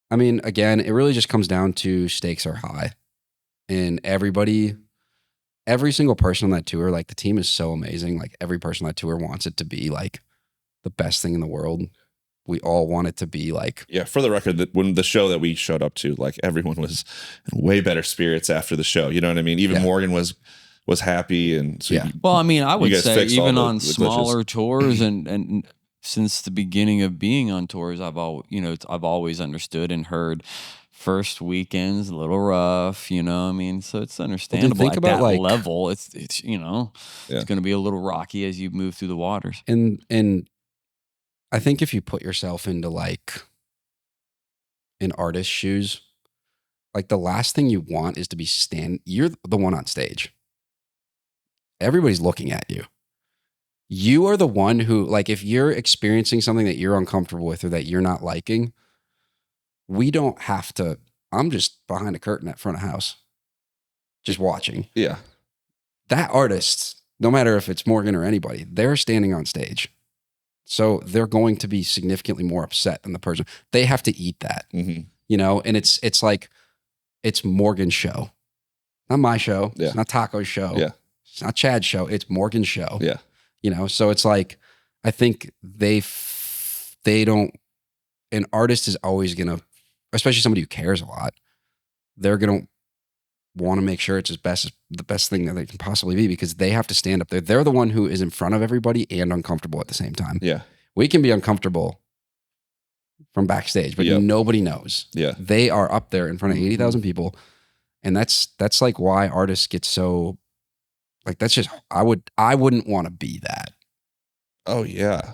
I mean, again, it really just comes down to stakes are high, and every single person on that tour, like the team is so amazing. Like every person on that tour wants it to be like the best thing in the world. We all want it to be like, for the record, that when the show that we showed up to, like everyone was in way better spirits after the show. You know what I mean? Even Morgan was happy. And so well, I mean, I would say even on the smaller tours and since the beginning of being on tours, I've always understood and heard first weekend's a little rough, you know what I mean? So it's understandable. Think about that like level. It's it's going to be a little rocky as you move through the waters. And I think if you put yourself into like an artist's shoes, like the last thing you want is to be you're the one on stage. Everybody's looking at you. You are the one who, like, if you're experiencing something that you're uncomfortable with or that you're not liking, we don't have to, I'm just behind a curtain at front of house, just watching. Yeah. That artist, no matter if it's Morgan or anybody, they're standing on stage. So they're going to be significantly more upset than the person. They have to eat that, you know? And it's like, it's Morgan's show, not my show. Yeah. It's not Taco's show. Yeah. It's not Chad's show. It's Morgan's show. Yeah. You know? So it's like, I think they don't, an artist is always going to, especially somebody who cares a lot, they're going to want to make sure it's the best thing that they can possibly be, because they have to stand up there. They're the one who is in front of everybody and uncomfortable at the same time. Yeah. We can be uncomfortable from backstage, but nobody knows. Yeah. They are up there in front of 80,000 people. And that's like why artists get so, like, that's just, I wouldn't want to be that. Oh yeah.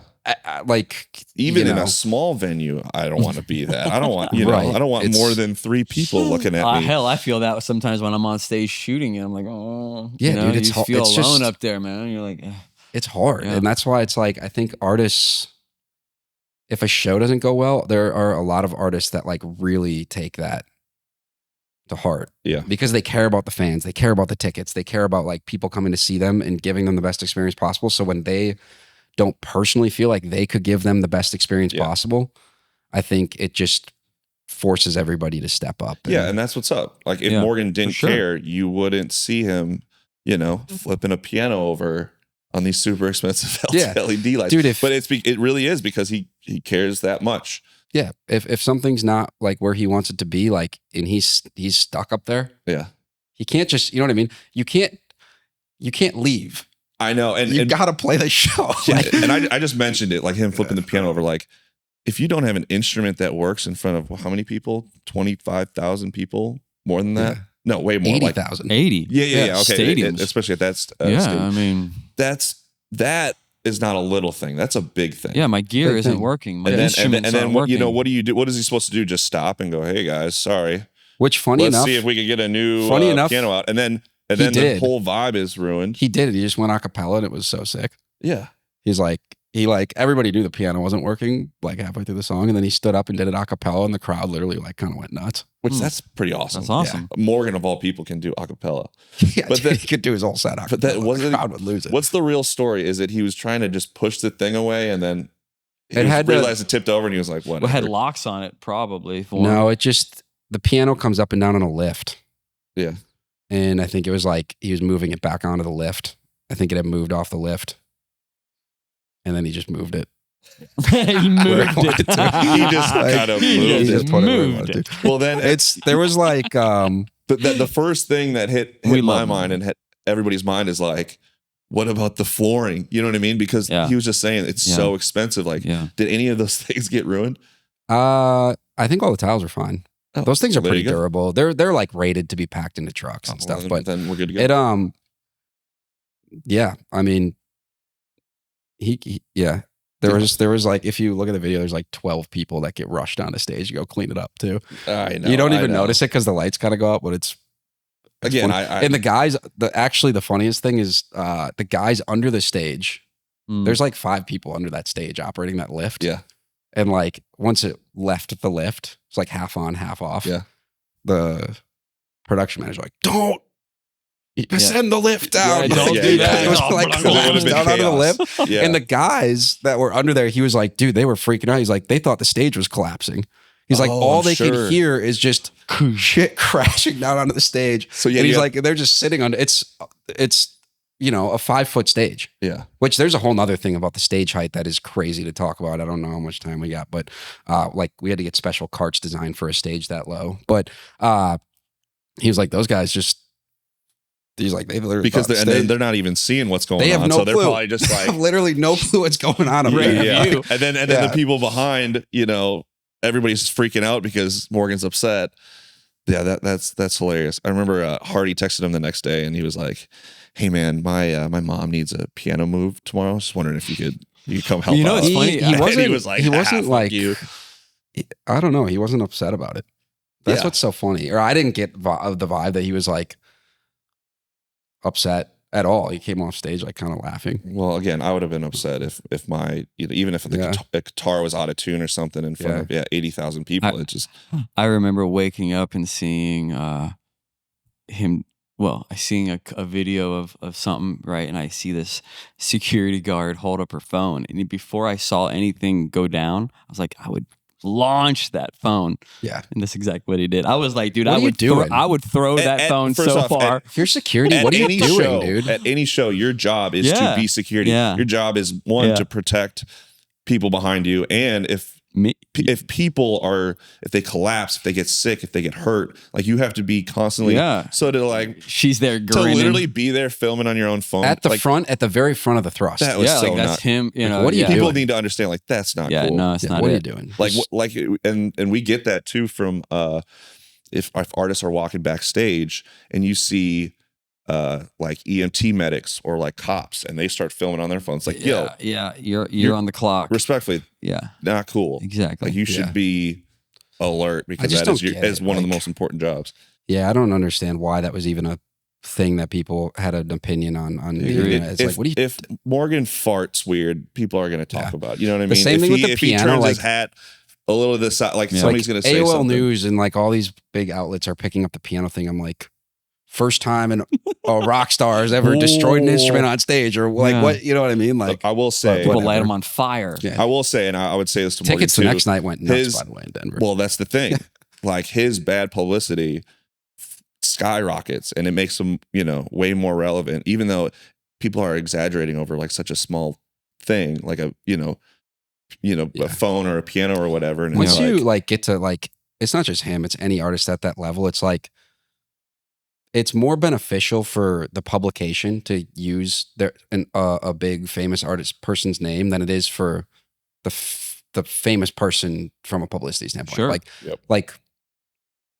Like, even in a small venue, I don't want to be that. I don't want, I don't want more than 3 people looking at me. Hell, I feel that sometimes when I'm on stage shooting, and I'm like, oh, yeah, dude, you feel alone up there, man. You're like, it's hard, and that's why it's like, I think artists, if a show doesn't go well, there are a lot of artists that like really take that to heart, because they care about the fans, they care about the tickets, they care about like people coming to see them and giving them the best experience possible. So when they don't personally feel like they could give them the best experience possible, I think it just forces everybody to step up. And that's what's up. Like if Morgan didn't care, you wouldn't see him, flipping a piano over on these super expensive LED lights. Dude, but it really is because he cares that much. Yeah. If something's not like where he wants it to be, like, and he's stuck up there. Yeah. He can't just, you know what I mean? You can't leave. I know, and you got to play the show. Yeah, and I just mentioned it, like him flipping the piano over. Like, if you don't have an instrument that works in front of how many people? 25,000 people, more than that. Yeah. No, way more. 80,000. 80. Yeah. Okay, Stadiums. Especially at that. Stadium. I mean, that is not a little thing. That's a big thing. Yeah, my gear isn't working. My instruments and then working. You know, what do you do? What is he supposed to do? Just stop and go, "Hey guys, sorry." Which funny enough, let's see if we can get a new piano out, and then the whole vibe is ruined. He did it. He just went a cappella, and it was so sick. Yeah, he's like everybody knew the piano wasn't working like halfway through the song, and then he stood up and did it a cappella, and the crowd literally like kind of went nuts. Which that's pretty awesome. That's awesome. Yeah. Morgan of all people can do a cappella. Yeah, but he could do his whole set. But that wasn't. The crowd would lose it. What's the real story? Is it he was trying to just push the thing away, and then realized it tipped over, and he was like, "What?" Well, it had locks on it, probably. No, it just the piano comes up and down on a lift. Yeah. And I think it was like he was moving it back onto the lift. I think it had moved off the lift. And then he just moved it. He moved it. He just kind of moved it. Well, then there was like the first thing that hit my mind and hit everybody's mind is like, what about the flooring? You know what I mean? Because he was just saying it's so expensive. Like, did any of those things get ruined? I think all the tiles are fine. Oh, those things are pretty durable. They're like rated to be packed into trucks and stuff. But then we're good to go. Yeah. I mean, There was like, if you look at the video, there's like 12 people that get rushed on the stage to go clean it up too. I know. You don't even notice it because the lights kind of go up, but it's again. And the guys, the funniest thing is the guys under the stage. There's like 5 people under that stage operating that lift. Yeah. And like once it left the lift, it's like half on, half off. Yeah. The production manager like, don't send the lift down. Yeah, don't do that. It was like collapsed down onto the lift. Yeah. And the guys that were under there, he was like, dude, they were freaking out. He's like, they thought the stage was collapsing. He's like, all they could hear is just shit crashing down onto the stage. So and he's like, they're just sitting on it's a 5-foot stage. Yeah. Which there's a whole nother thing about the stage height that is crazy to talk about. I don't know how much time we got, but like we had to get special carts designed for a stage that low. But he was like, those guys just, he's like, they literally because they're not even seeing what's going on. They have no clue. They're probably just like, they have literally no clue what's going on. Yeah. And then the people behind, everybody's freaking out because Morgan's upset. Yeah, that's hilarious. I remember Hardy texted him the next day and he was like, "Hey man, my mom needs a piano move tomorrow. I was just wondering if you could come help out." It's funny. He wasn't like you. I don't know. He wasn't upset about it. That's what's so funny. Or I didn't get the vibe that he was like upset at all. He came off stage like kind of laughing. Well, again, I would have been upset if my even if the guitar was out of tune or something in front of 80,000 people. I remember waking up and seeing him. Well, I seeing a video of something, right? And I see this security guard hold up her phone. And before I saw anything go down, I was like, I would launch that phone. Yeah. And that's exactly what he did. I was like, dude, I would throw that phone so far. If you're security, what are you doing, dude? At any show, your job is to be security. Yeah. Your job is to protect people behind you. And if people if they collapse, if they get sick, if they get hurt, like you have to be constantly so to like she's there grinning. To literally be there filming on your own phone at the front, at the very front of the thrust. That was so that's him. What are you people doing? need to understand like that's not cool. No, it's not. What are you doing? Like and we get that too from if artists are walking backstage and you see like EMT medics or like cops and they start filming on their phones like you're on the clock, respectfully, not cool. Exactly. Like you should be alert because that is one of the most important jobs. I don't understand why that was even a thing that people had an opinion on the internet. It's like, if Morgan farts weird, people are going to talk about, you know what I mean? The same thing with the if piano, he turns like, his hat a little to the side, like somebody's going to say AOL something. News and like all these big outlets are picking up the piano thing. I'm like, first time a rock star has ever destroyed an instrument on stage, or like what, you know what I mean? Like I will say, people light them on fire. Yeah. I will say, and I would say this to Morgan tickets too, the next night went nuts, by the way, in Denver. Well, that's the thing. Like his bad publicity skyrockets, and it makes him, way more relevant, even though people are exaggerating over like such a small thing, like a phone or a piano or whatever. And once you like get to like, it's not just him, it's any artist at that level. It's like, it's more beneficial for the publication to use a big famous artist person's name than it is for the famous person from a publicity standpoint. Sure. Like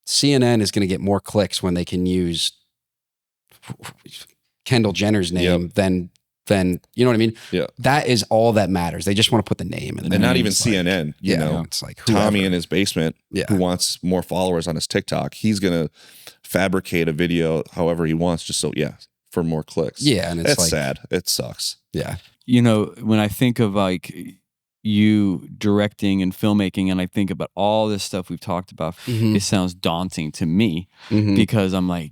CNN is going to get more clicks when they can use Kendall Jenner's name than you know what I mean? Yeah. That is all that matters. They just want to put the name in there. And not even CNN, you know. It's like whoever. Tommy in his basement who wants more followers on his TikTok. He's going to fabricate a video however he wants just for more clicks. Yeah, and it's sad. It sucks. Yeah. You know, when I think of like you directing and filmmaking and I think about all this stuff we've talked about, it sounds daunting to me because I'm like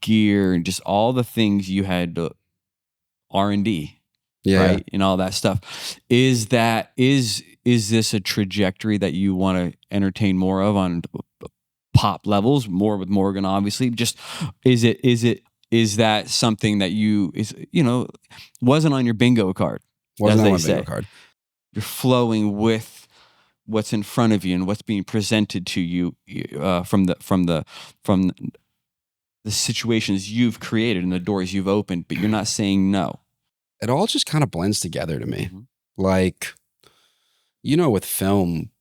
gear and just all the things you had to R&D, right? And all that stuff. Is this a trajectory that you want to entertain more of on pop levels, more with Morgan, obviously? Just is that something that wasn't on your bingo card? Wasn't on my bingo card. You're flowing with what's in front of you and what's being presented to you from the situations you've created and the doors you've opened, but you're not saying no. It all just kind of blends together to me. Like, with film,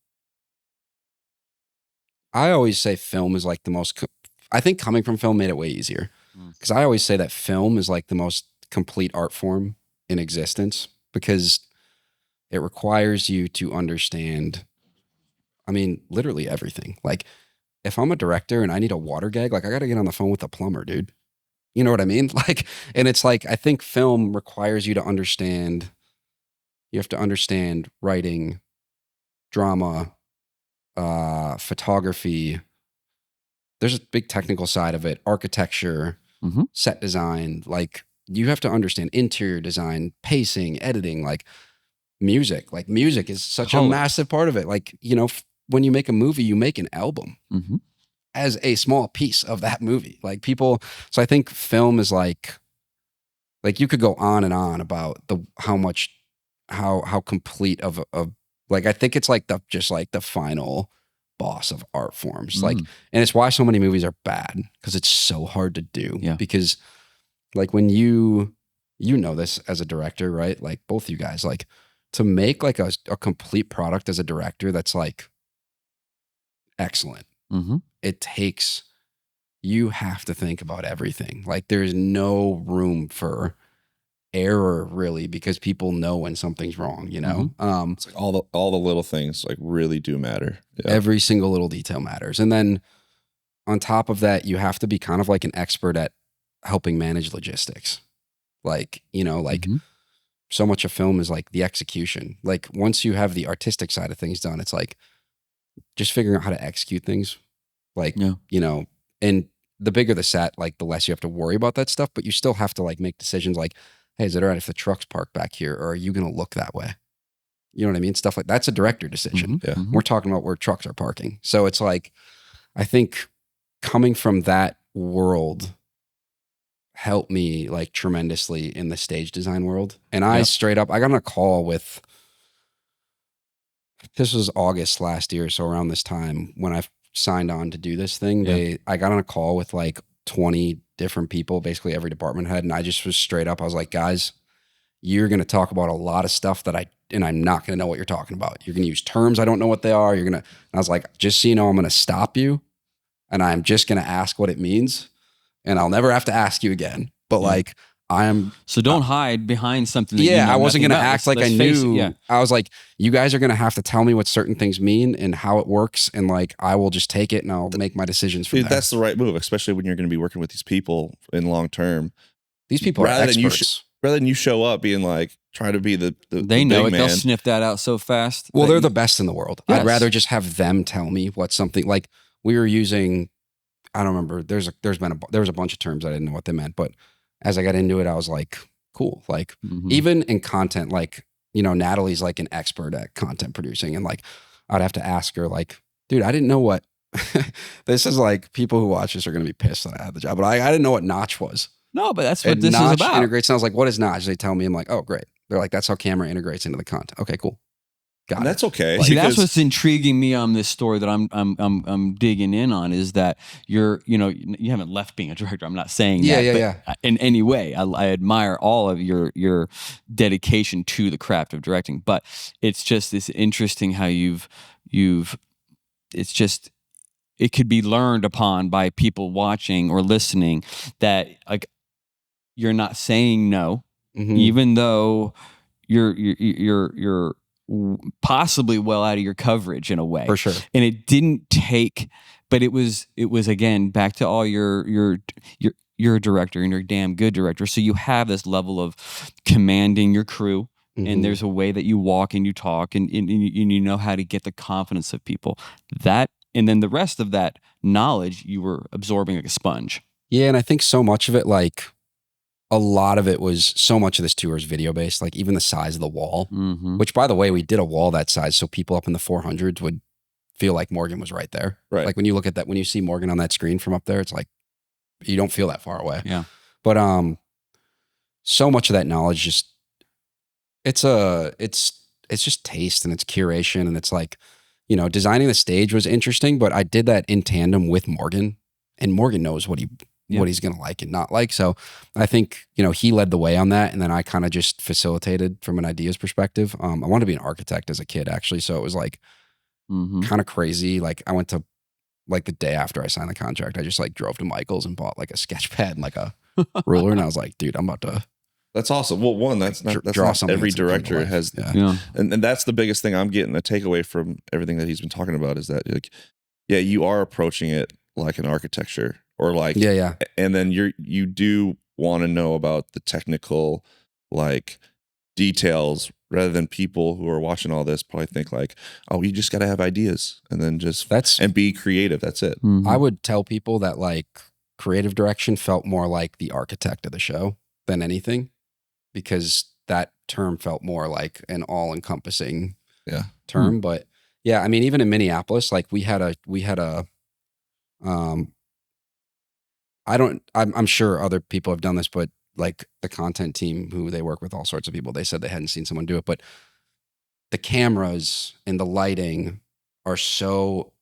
I always say film is like the most, I think coming from film made it way easier. Because I always say that film is like the most complete art form in existence because it requires you to understand, literally everything. Like, if I'm a director and I need a water gag, like I got to get on the phone with the plumber, dude. You know what I mean? Like, and it's like, I think film requires you to understand, you have to understand writing, drama, photography. There's a big technical side of it, architecture, set design. Like, you have to understand interior design, pacing, editing, like music. Like, music is such a massive part of it. Like, when you make a movie, you make an album as a small piece of that movie. Like so I think film is like you could go on and on about how complete of like, I think it's like the final boss of art forms. Like, and it's why so many movies are bad because it's so hard to do. Yeah. Because like when you know this as a director, right? Like both you guys, like to make like a complete product as a director that's like excellent. You have to think about everything. Like there's no room for error really because people know when something's wrong, It's like all the little things like really do matter. Yeah. Every single little detail matters. And then on top of that, you have to be kind of like an expert at helping manage logistics. Like, so much of film is like the execution. Like once you have the artistic side of things done, it's like just figuring out how to execute things. Like, and the bigger the set, like the less you have to worry about that stuff, but you still have to like make decisions like, hey, is it all right if the truck's parked back here? Or are you going to look that way? You know what I mean? Stuff like that's a director decision. Yeah. We're talking about where trucks are parking. So it's like, I think coming from that world helped me like tremendously in the stage design world. And I straight up, I got on a call with, this was August last year. So around this time when I signed on to do this thing, I got on a call with like 20 different people, basically every department head. And I just was straight up. I was like, guys, you're going to talk about a lot of stuff that I'm not going to know what you're talking about. You're going to use terms I don't know what they are. And I was like, just so you know, I'm going to stop you and I'm just going to ask what it means. And I'll never have to ask you again. But like, So don't hide behind something. That I wasn't going to act like I knew. I was like, you guys are going to have to tell me what certain things mean and how it works. And like, I will just take it and I'll make my decisions from there. That's the right move, especially when you're going to be working with these people in long term. These people are experts. Rather than you show up being like, trying to be the they know big it. Man. They'll sniff that out so fast. Well, they're the best in the world. Yes. I'd rather just have them tell me what something, like we were using, I don't remember. There was a bunch of terms I didn't know what they meant, but as I got into it, I was like, cool. Like even in content, like, Natalie's like an expert at content producing. And like, I'd have to ask her like, dude, I didn't know what, this is like people who watch this are going to be pissed that I had the job, but I didn't know what Notch was. No, but that's what this Notch is about. Integrates. And I was like, what is Notch? They tell me, I'm like, oh, great. They're like, that's how camera integrates into the content. Okay, cool. And that's okay. See, that's what's intriguing me on this story that I'm digging in on is that you haven't left being a director. I'm not saying that in any way. I admire all of your dedication to the craft of directing, but it's just this interesting how it could be learned upon by people watching or listening that like you're not saying no, even though you're possibly well out of your coverage in a way, for sure. And it didn't take, but it was again back to all you're a director and you're a damn good director, so you have this level of commanding your crew, and there's a way that you walk and you talk and you know how to get the confidence of people, that and then the rest of that knowledge you were absorbing like a sponge. Yeah, and I think so much of it, like a lot of it was, so much of this tour is video based, like even the size of the wall, which by the way, we did a wall that size so people up in the 400s would feel like Morgan was right there. Right. Like when you look at that, when you see Morgan on that screen from up there, it's like, you don't feel that far away. Yeah. But so much of that knowledge just, it's just taste and it's curation, and it's like, designing the stage was interesting, but I did that in tandem with Morgan, and Morgan knows what he's going to like and not like. So I think, he led the way on that. And then I kind of just facilitated from an ideas perspective. I wanted to be an architect as a kid, actually. So it was like kind of crazy. Like I went to like the day after I signed the contract, I just like drove to Michael's and bought like a sketch pad and like a ruler. And I was like, dude, I'm about to. That's awesome. Well, one, that's not every director has. Yeah. And that's the biggest thing I'm getting a takeaway from everything that he's been talking about is that like, yeah, you are approaching it like an architecture. Or like, and then you do want to know about the technical like details rather than people who are watching all this probably think like, oh, you just got to have ideas and then and be creative. That's it. I would tell people that like creative direction felt more like the architect of the show than anything, because that term felt more like an all encompassing term. But yeah, I mean, even in Minneapolis, like we had a I'm sure other people have done this, but like the content team who they work with, all sorts of people, they said they hadn't seen someone do it, but the cameras and the lighting are so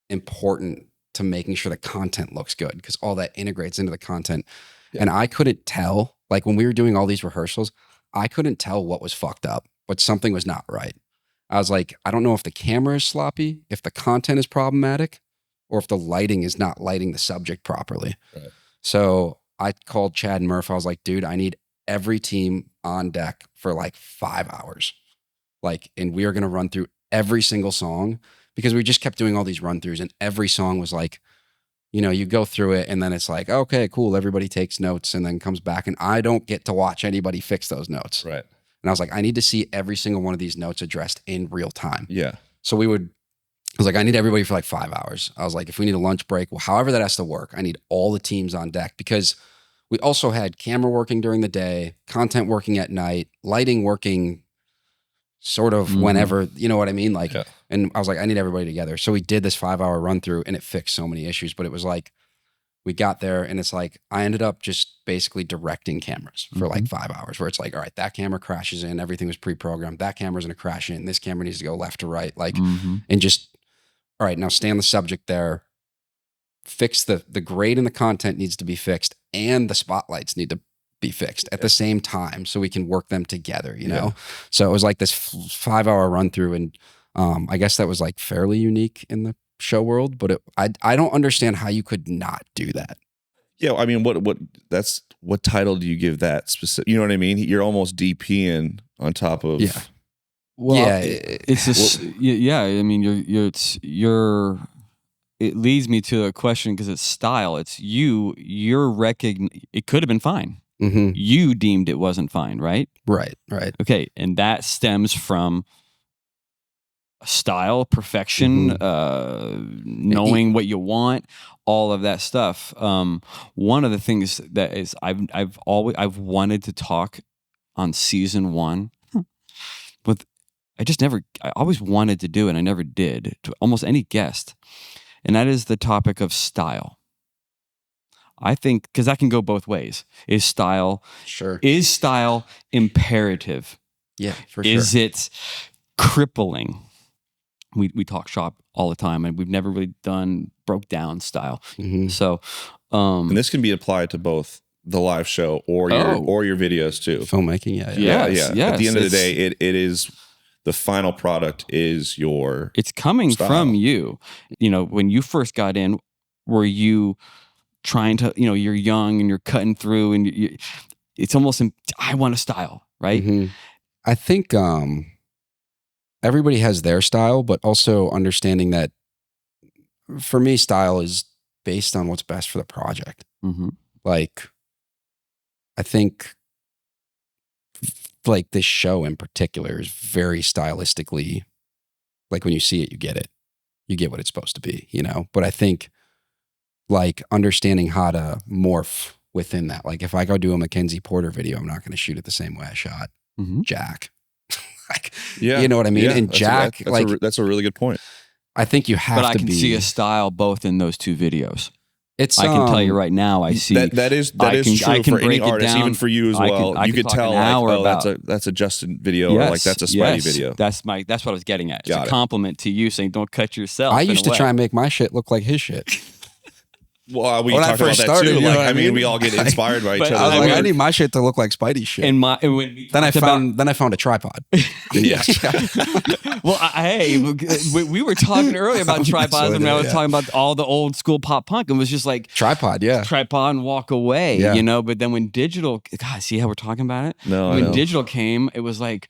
important to making sure the content looks good, because all that integrates into the content. Yeah. And I couldn't tell, like when we were doing all these rehearsals, I couldn't tell what was fucked up, but something was not right. I was like, I don't know if the camera is sloppy, if the content is problematic, or if the lighting is not lighting the subject properly. Right. So I called Chad and Murph. I was like, dude, I need every team on deck for like 5 hours. Like, and we are going to run through every single song, because we just kept doing all these run throughs, and every song was like, you go through it and then it's like, okay, cool. Everybody takes notes and then comes back, and I don't get to watch anybody fix those notes. Right. And I was like, I need to see every single one of these notes addressed in real time. Yeah. So I was like, I need everybody for like 5 hours. I was like, if we need a lunch break, well, however that has to work, I need all the teams on deck, because we also had camera working during the day, content working at night, lighting working sort of whenever, you know what I mean? Like, and I was like, I need everybody together. So we did this 5 hour run through, and it fixed so many issues, but it was like, we got there and it's like, I ended up just basically directing cameras for like 5 hours, where it's like, all right, that camera crashes in, everything was pre-programmed. That camera's going to crash in. This camera needs to go left to right. Like, and just, all right, now stay on the subject there. Fix the grade and the content needs to be fixed, and the spotlights need to be fixed at the same time, so we can work them together, you know? So it was like this 5 hour run through, and I guess that was like fairly unique in the show world, but I don't understand how you could not do that. Yeah, I mean, what title do you give that specific? You know what I mean? You're almost DPing on top of. Yeah. Well, it's just I mean, it leads me to a question, because it's style. It's it could have been fine. You deemed it wasn't fine, right? Right. Okay, and that stems from style, perfection, knowing what you want, all of that stuff. One of the things that is I've wanted to talk on season 1 with. I always wanted to do it, and I never did, to almost any guest. And that is the topic of style. I think, because that can go both ways. Is style imperative? Yeah, for sure. Is it crippling. We talk shop all the time, and we've never really broke down style. So, and this can be applied to both the live show or your videos too. Filmmaking, yeah. At the end of the day, it is the final product is your. It's coming style. from you. You know, when you first got in, were you trying to? You know, you're young and you're cutting through, and it's almost. I want a style, right? I think everybody has their style, but also understanding that for me, style is based on what's best for the project. Like, I think like this show in particular is very stylistically, like when you see it, you get it. You get what it's supposed to be, you know? But I think like understanding how to morph within that. Like if I go do a Mackenzie Porter video, I'm not going to shoot it the same way I shot Jack. Like, you know what I mean? Yeah, and Jack, that's a really good point. I think you have to be. But I can see a style both in those two videos. It's I can tell you right now. I see that is true for any artist, even for you as well. You could tell like, that's a Justin video, or like that's a Spidey video. That's what I was getting at. It's Got a compliment to you, saying don't cut yourself. I used to try and make my shit look like his shit. Well, we talked about that too. Like, I mean, we all get inspired by each other. I was like, I need my shit to look like Spidey shit. And then I found a tripod. Yeah. Well, hey, we were talking earlier about tripods, and I was talking about all the old school pop punk, and it was just like tripod and walk away, you know. But then when digital, God, see how we're talking about it? No, when digital came, it was like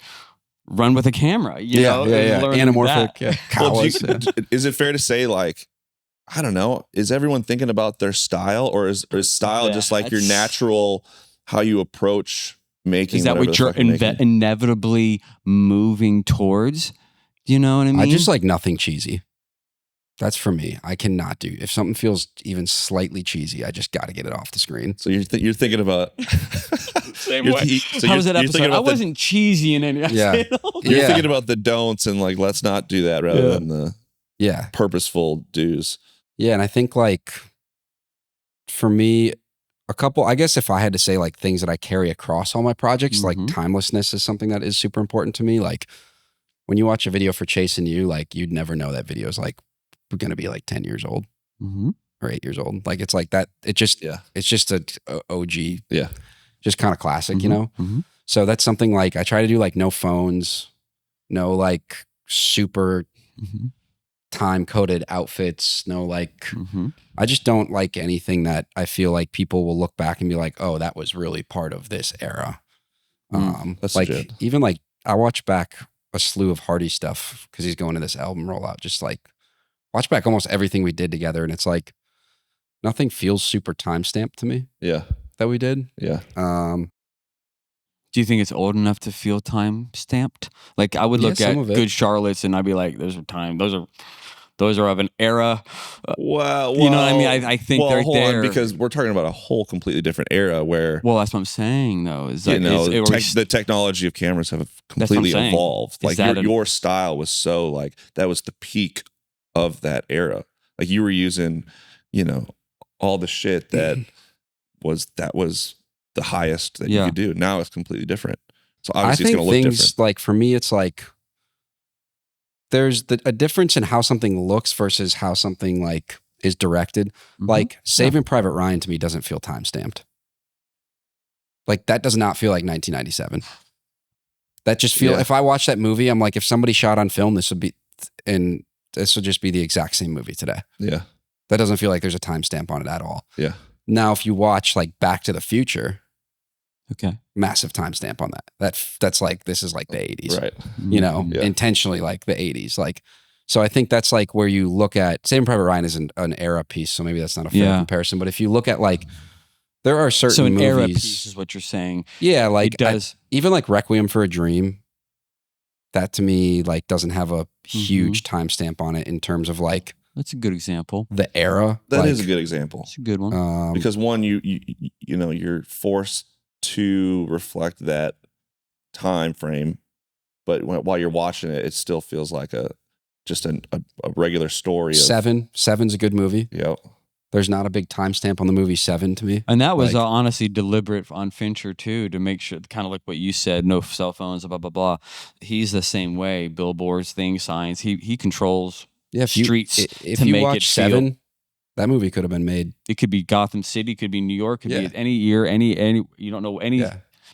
run with a camera, you know, anamorphic. Well, is it fair to say like? I don't know. Is everyone thinking about their style, or is style just like your natural, how you approach making? Is that what you're inevitably moving towards? Do you know what I mean? I just like nothing cheesy. That's for me. I cannot do. If something feels even slightly cheesy, I just got to get it off the screen. So you're thinking about same way. How was that episode? I wasn't cheesy in any. Yeah, you're thinking about the don'ts and like let's not do that rather than the purposeful do's. Yeah, and I think like for me, I guess if I had to say like things that I carry across all my projects, like timelessness is something that is super important to me. Like when you watch a video for Chasing You, like you'd never know that video is like going to be like 10 years old or 8 years old. Like it's like that. It's just a OG. Yeah. Just kind of classic, you know? So that's something like I try to do like no phones, no like super time coded outfits, no like I just don't like anything that I feel like people will look back and be like, oh, that was really part of this era. That's like legit. Even like I watch back a slew of Hardy stuff because he's going to this album rollout. Just like watch back almost everything we did together, and it's like nothing feels super time stamped to me. Yeah, that we did. Yeah. Do you think it's old enough to feel time stamped? Like I would look at Good Charlottes and I'd be like, "Those are of an era." Well, you know what I mean? I think they're there because we're talking about a whole completely different era where. Well, that's what I'm saying, though. Is that the technology of cameras have completely evolved. Like your style was so like that was the peak of that era. Like you were using, all the shit that was the highest that you could do. Now it's completely different. So obviously it's going to look different. Like for me, it's like there's a difference in how something looks versus how something like is directed. Like Saving Private Ryan to me doesn't feel time stamped. Like that does not feel like 1997. That just feel if I watch that movie, I'm like, if somebody shot on film, this would just be the exact same movie today. Yeah. That doesn't feel like there's a timestamp on it at all. Yeah. Now, if you watch like Back to the Future, massive timestamp on that. That's like, this is like the 80s, right? Intentionally like the 80s. Like, so I think that's like where you look at Saving Private Ryan is an era piece, so maybe that's not a fair comparison. But if you look at like, there are certain movies, era piece is what you're saying. Yeah, like it does. Even like Requiem for a Dream, that to me like doesn't have a huge timestamp on it in terms of like. That's a good example. The era. That is a good example. It's a good one. Because one, you're forced to reflect that time frame, but while you're watching it, it still feels like just a regular story. Seven's a good movie. Yeah. There's not a big timestamp on the movie 7 to me. And that was honestly deliberate on Fincher too, to make sure, kind of like what you said, no cell phones, blah, blah, blah. He's the same way. Billboards, things, signs. He controls streets if you watch 7, that movie could have been made. It could be Gotham City, could be New York, could be any year, any you don't know, any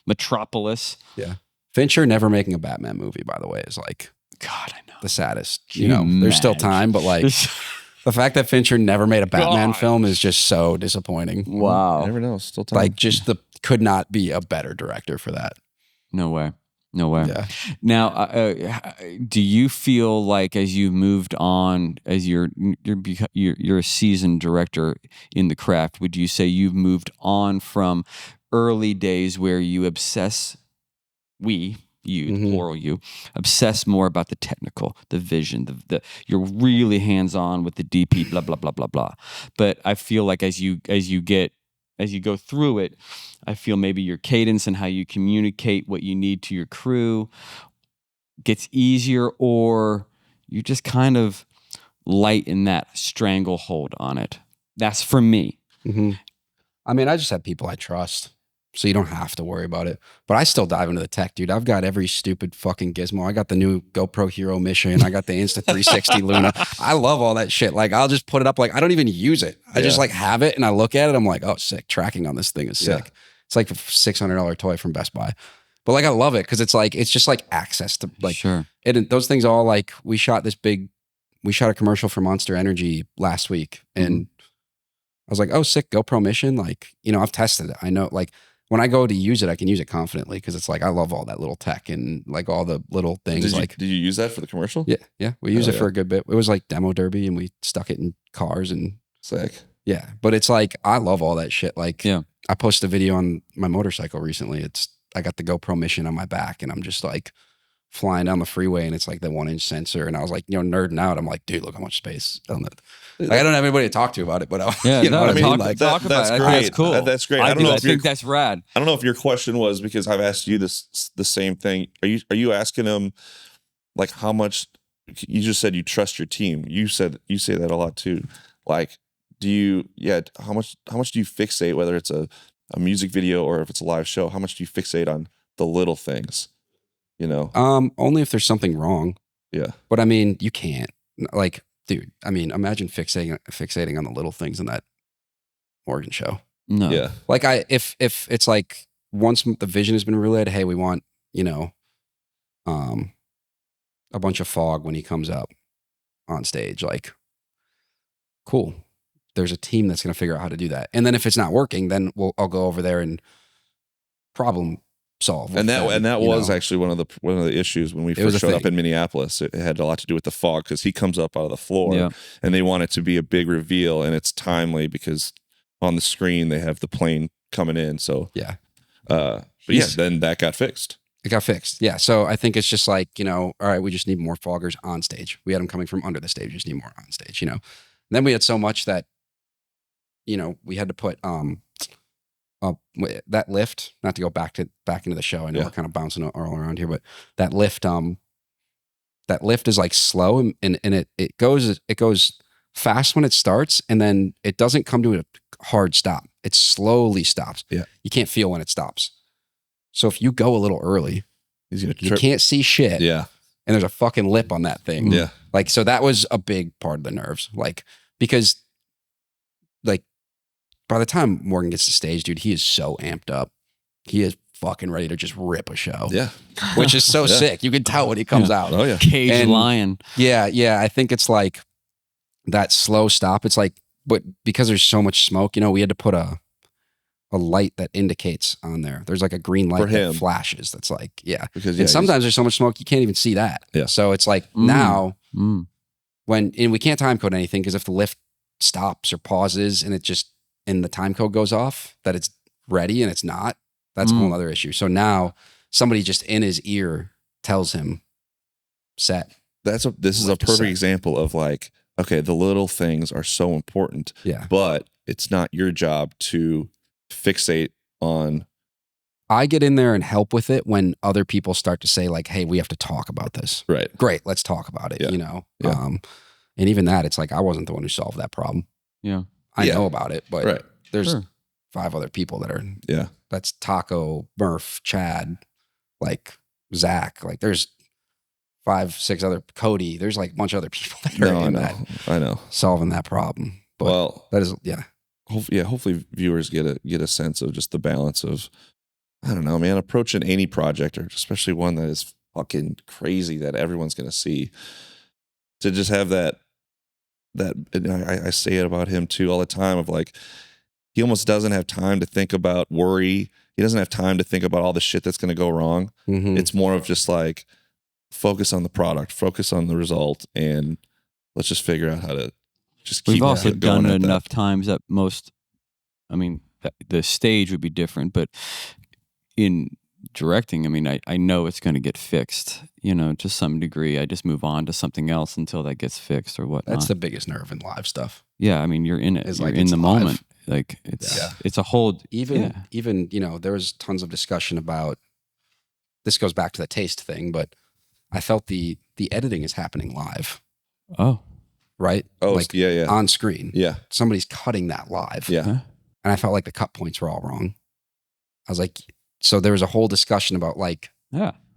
metropolis. Yeah. Fincher never making a Batman movie, by the way, is like, God, I know. The saddest. There's still time, but like... The fact that Fincher never made a Batman film is just so disappointing. Wow. I never know. Still time. Like, could not be a better director for that. No way. No way. Yeah. Now, do you feel like as you've moved on, as you're a seasoned director in the craft, would you say you've moved on from early days where you obsess, plural you, obsess more about the technical, the vision, you're really hands-on with the DP, blah, blah, blah, blah, blah. But I feel like as you go through it, I feel maybe your cadence and how you communicate what you need to your crew gets easier, or you just kind of lighten that stranglehold on it. That's for me. Mm-hmm. I mean, I just have people I trust. So you don't have to worry about it. But I still dive into the tech, dude. I've got every stupid fucking gizmo. I got the new GoPro Hero Mission. I got the Insta360 Luna. I love all that shit. Like, I'll just put it up. Like, I don't even use it. I just like have it and I look at it. I'm like, oh, sick. Tracking on this thing is sick. It's like a $600 toy from Best Buy. But like, I love it because it's just like access to like, those things all like, we shot a commercial for Monster Energy last week. And I was like, oh, sick, GoPro Mission. Like, I've tested it. I know, like, when I go to use it, I can use it confidently because it's like, I love all that little tech and like all the little things. Did you use that for the commercial? Yeah. We use it for a good bit. It was like demo derby and we stuck it in cars and sick. Yeah. But it's like, I love all that shit. Like, I posted a video on my motorcycle recently. I got the GoPro Mission on my back and I'm just like flying down the freeway and it's like the 1-inch sensor. And I was like, nerding out. I'm like, dude, look how much space on that. Like, I don't have anybody to talk to about it, but talk about that's it. great. That's cool. That's great. I think that's rad. I don't know if your question was, because I've asked you the same thing. Are you asking him like how much? You just said you trust your team. You say that a lot too. Like, how much do you fixate, whether it's a music video or if it's a live show? How much do you fixate on the little things? Only if there's something wrong. Yeah. But I mean, you can't, like, dude, I mean, imagine fixating on the little things in that Morgan show. No. Yeah. Like if it's like, once the vision has been relayed, hey, we want, a bunch of fog when he comes up on stage, like, cool. There's a team that's going to figure out how to do that. And then if it's not working, then I'll go over there and problem solve. And that was actually one of the issues when we first showed up in Minneapolis. It had a lot to do with the fog because he comes up out of the floor and they want it to be a big reveal, and it's timely because on the screen they have the plane coming in. So then that got fixed. It got fixed. Yeah. So I think it's just like, all right, we just need more foggers on stage. We had them coming from under the stage. We just need more on stage, And then we had so much that, we had to put that lift, not to go back into the show. I know we're kind of bouncing all around here, but that lift is like slow and it goes fast when it starts, and then it doesn't come to a hard stop. It slowly stops. Yeah. You can't feel when it stops. So if you go a little early, you can't see shit. Yeah. And there's a fucking lip on that thing. Yeah. Like, so that was a big part of the nerves. Like, because like by the time Morgan gets to stage, dude, he is so amped up. He is fucking ready to just rip a show. Yeah. Which is so sick. You can tell when he comes out. Oh yeah. Caged lion. Yeah. Yeah. I think it's like that slow stop. It's like, but because there's so much smoke, we had to put a light that indicates on there. There's like a green light that flashes. That's like, Because and sometimes there's so much smoke, you can't even see that. Yeah. So it's like now and we can't time code anything because if the lift stops or pauses and the time code goes off, that it's ready and it's not, that's a whole other issue. So now somebody just in his ear tells him set. This is a perfect example of like, okay, the little things are so important. Yeah. But it's not your job to fixate on. I get in there and help with it when other people start to say like, hey, we have to talk about this. Right. Great. Let's talk about it. Yeah. And even that, it's like, I wasn't the one who solved that problem. Yeah. I know about it, but there's 5 other people that are. Yeah. That's Taco, Murph, Chad, like Zach. Like there's 5, 6 other, Cody. There's like a bunch of other people that are I know. Solving that problem. But that is, hopefully viewers get a sense of just the balance of, I don't know, man, approaching any project, or especially one that is fucking crazy that everyone's going to see, to just have that, and I say it about him too all the time, of like, he almost doesn't have time to think about worry. He doesn't have time to think about all the shit that's going to go wrong. Mm-hmm. It's more of just like, focus on the product, focus on the result, and let's just figure out how to just keep. We've also done it enough times that the stage would be different, but in directing, I mean, I know it's going to get fixed, to some degree. I just move on to something else until that gets fixed or whatnot. That's the biggest nerve in live stuff. Yeah, I mean, you're in it. You're in the moment. Like it's a whole. Even there was tons of discussion about. This goes back to the taste thing, but I felt the editing is happening live. Oh, right. Oh, like on screen. Yeah, somebody's cutting that live. Yeah, and I felt like the cut points were all wrong. I was like, so there was a whole discussion about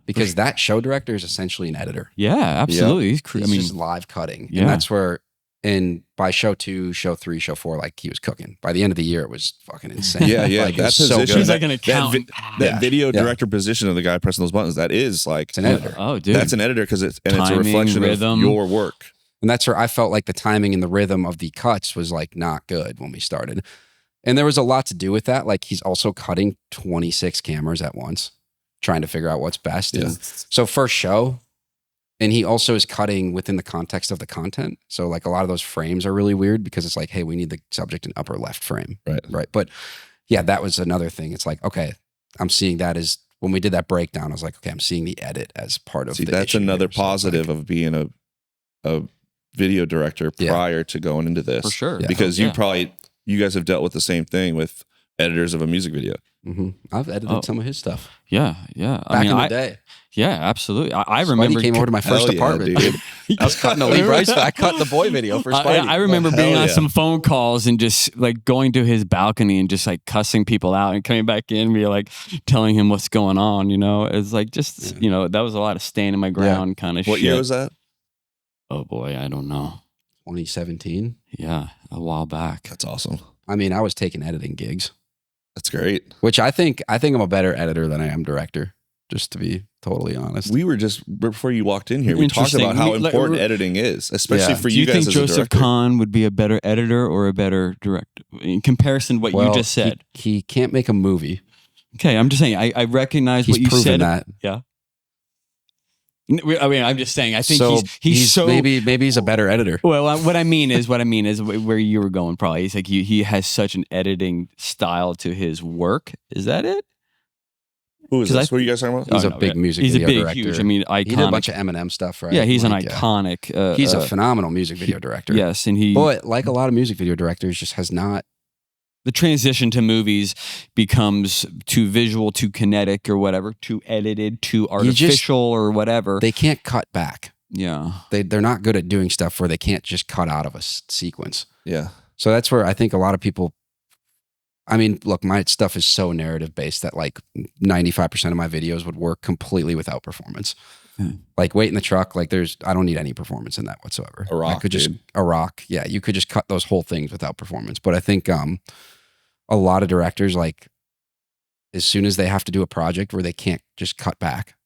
because that show director is essentially an editor. Yeah, absolutely. He's just live cutting, and that's where. And by show 2, show 3, show 4, like he was cooking. By the end of the year, it was fucking insane. Yeah. Like, that position, so he's like an accountant. That video director position of the guy pressing those buttons, that is like it's an editor. Oh, dude, that's an editor because it's a reflection rhythm. Of your work. And that's where I felt like the timing and the rhythm of the cuts was like not good when we started. And there was a lot to do with that. Like he's also cutting 26 cameras at once, trying to figure out what's best. Yeah. And so first show. And he also is cutting within the context of the content. So like a lot of those frames are really weird because it's like, hey, we need the subject in upper left frame. Right. But yeah, that was another thing. It's like, okay, I'm seeing that as when we did that breakdown, I was like, okay, I'm seeing the edit as part of the that's another positive of being a video director prior to going into this. For sure. Because you guys have dealt with the same thing with editors of a music video. Mm-hmm. I've edited some of his stuff. Yeah. Back in the day. Yeah, absolutely. I remember. Spidey came over to my first apartment. Dude. I was cutting a Lee Bryce. I cut the boy video for Spidey. I remember being on some phone calls and just like going to his balcony and just like cussing people out and coming back in and be like telling him what's going on. It's like just that was a lot of standing my ground kind of shit. What year was that? Oh boy, I don't know. 2017. Yeah, a while back. That's awesome. I mean, I was taking editing gigs. That's great. Which I think I'm a better editor than I am director, just to be totally honest. We were just, before you walked in here, we talked about how important editing is, especially for you guys as a director. Do you think Joseph Kahn would be a better editor or a better director in comparison to what you just said? He can't make a movie. Okay, I'm just saying, I recognize what you said. That. Yeah. I mean, I'm just saying. I think he's so maybe he's a better editor. Well, what I mean is where you were going. Probably, he's like he has such an editing style to his work. Is that it? Who is this? What are you guys talking about? He's a big music video director. Huge. I mean, iconic. He did a bunch of Eminem stuff, right? Yeah, he's an iconic. He's a phenomenal music video director. Yes, but like a lot of music video directors, just has not. The transition to movies becomes too visual, too kinetic, or whatever, too edited, too artificial, or whatever. They can't cut back. Yeah, they're not good at doing stuff where they can't just cut out of a sequence. Yeah. So that's where I think a lot of people. I mean, look, my stuff is so narrative based that like 95% of my videos would work completely without performance. Like Wait in the Truck, like I don't need any performance in that whatsoever. A rock. Yeah, you could just cut those whole things without performance. But I think a lot of directors, like as soon as they have to do a project where they can't just cut back,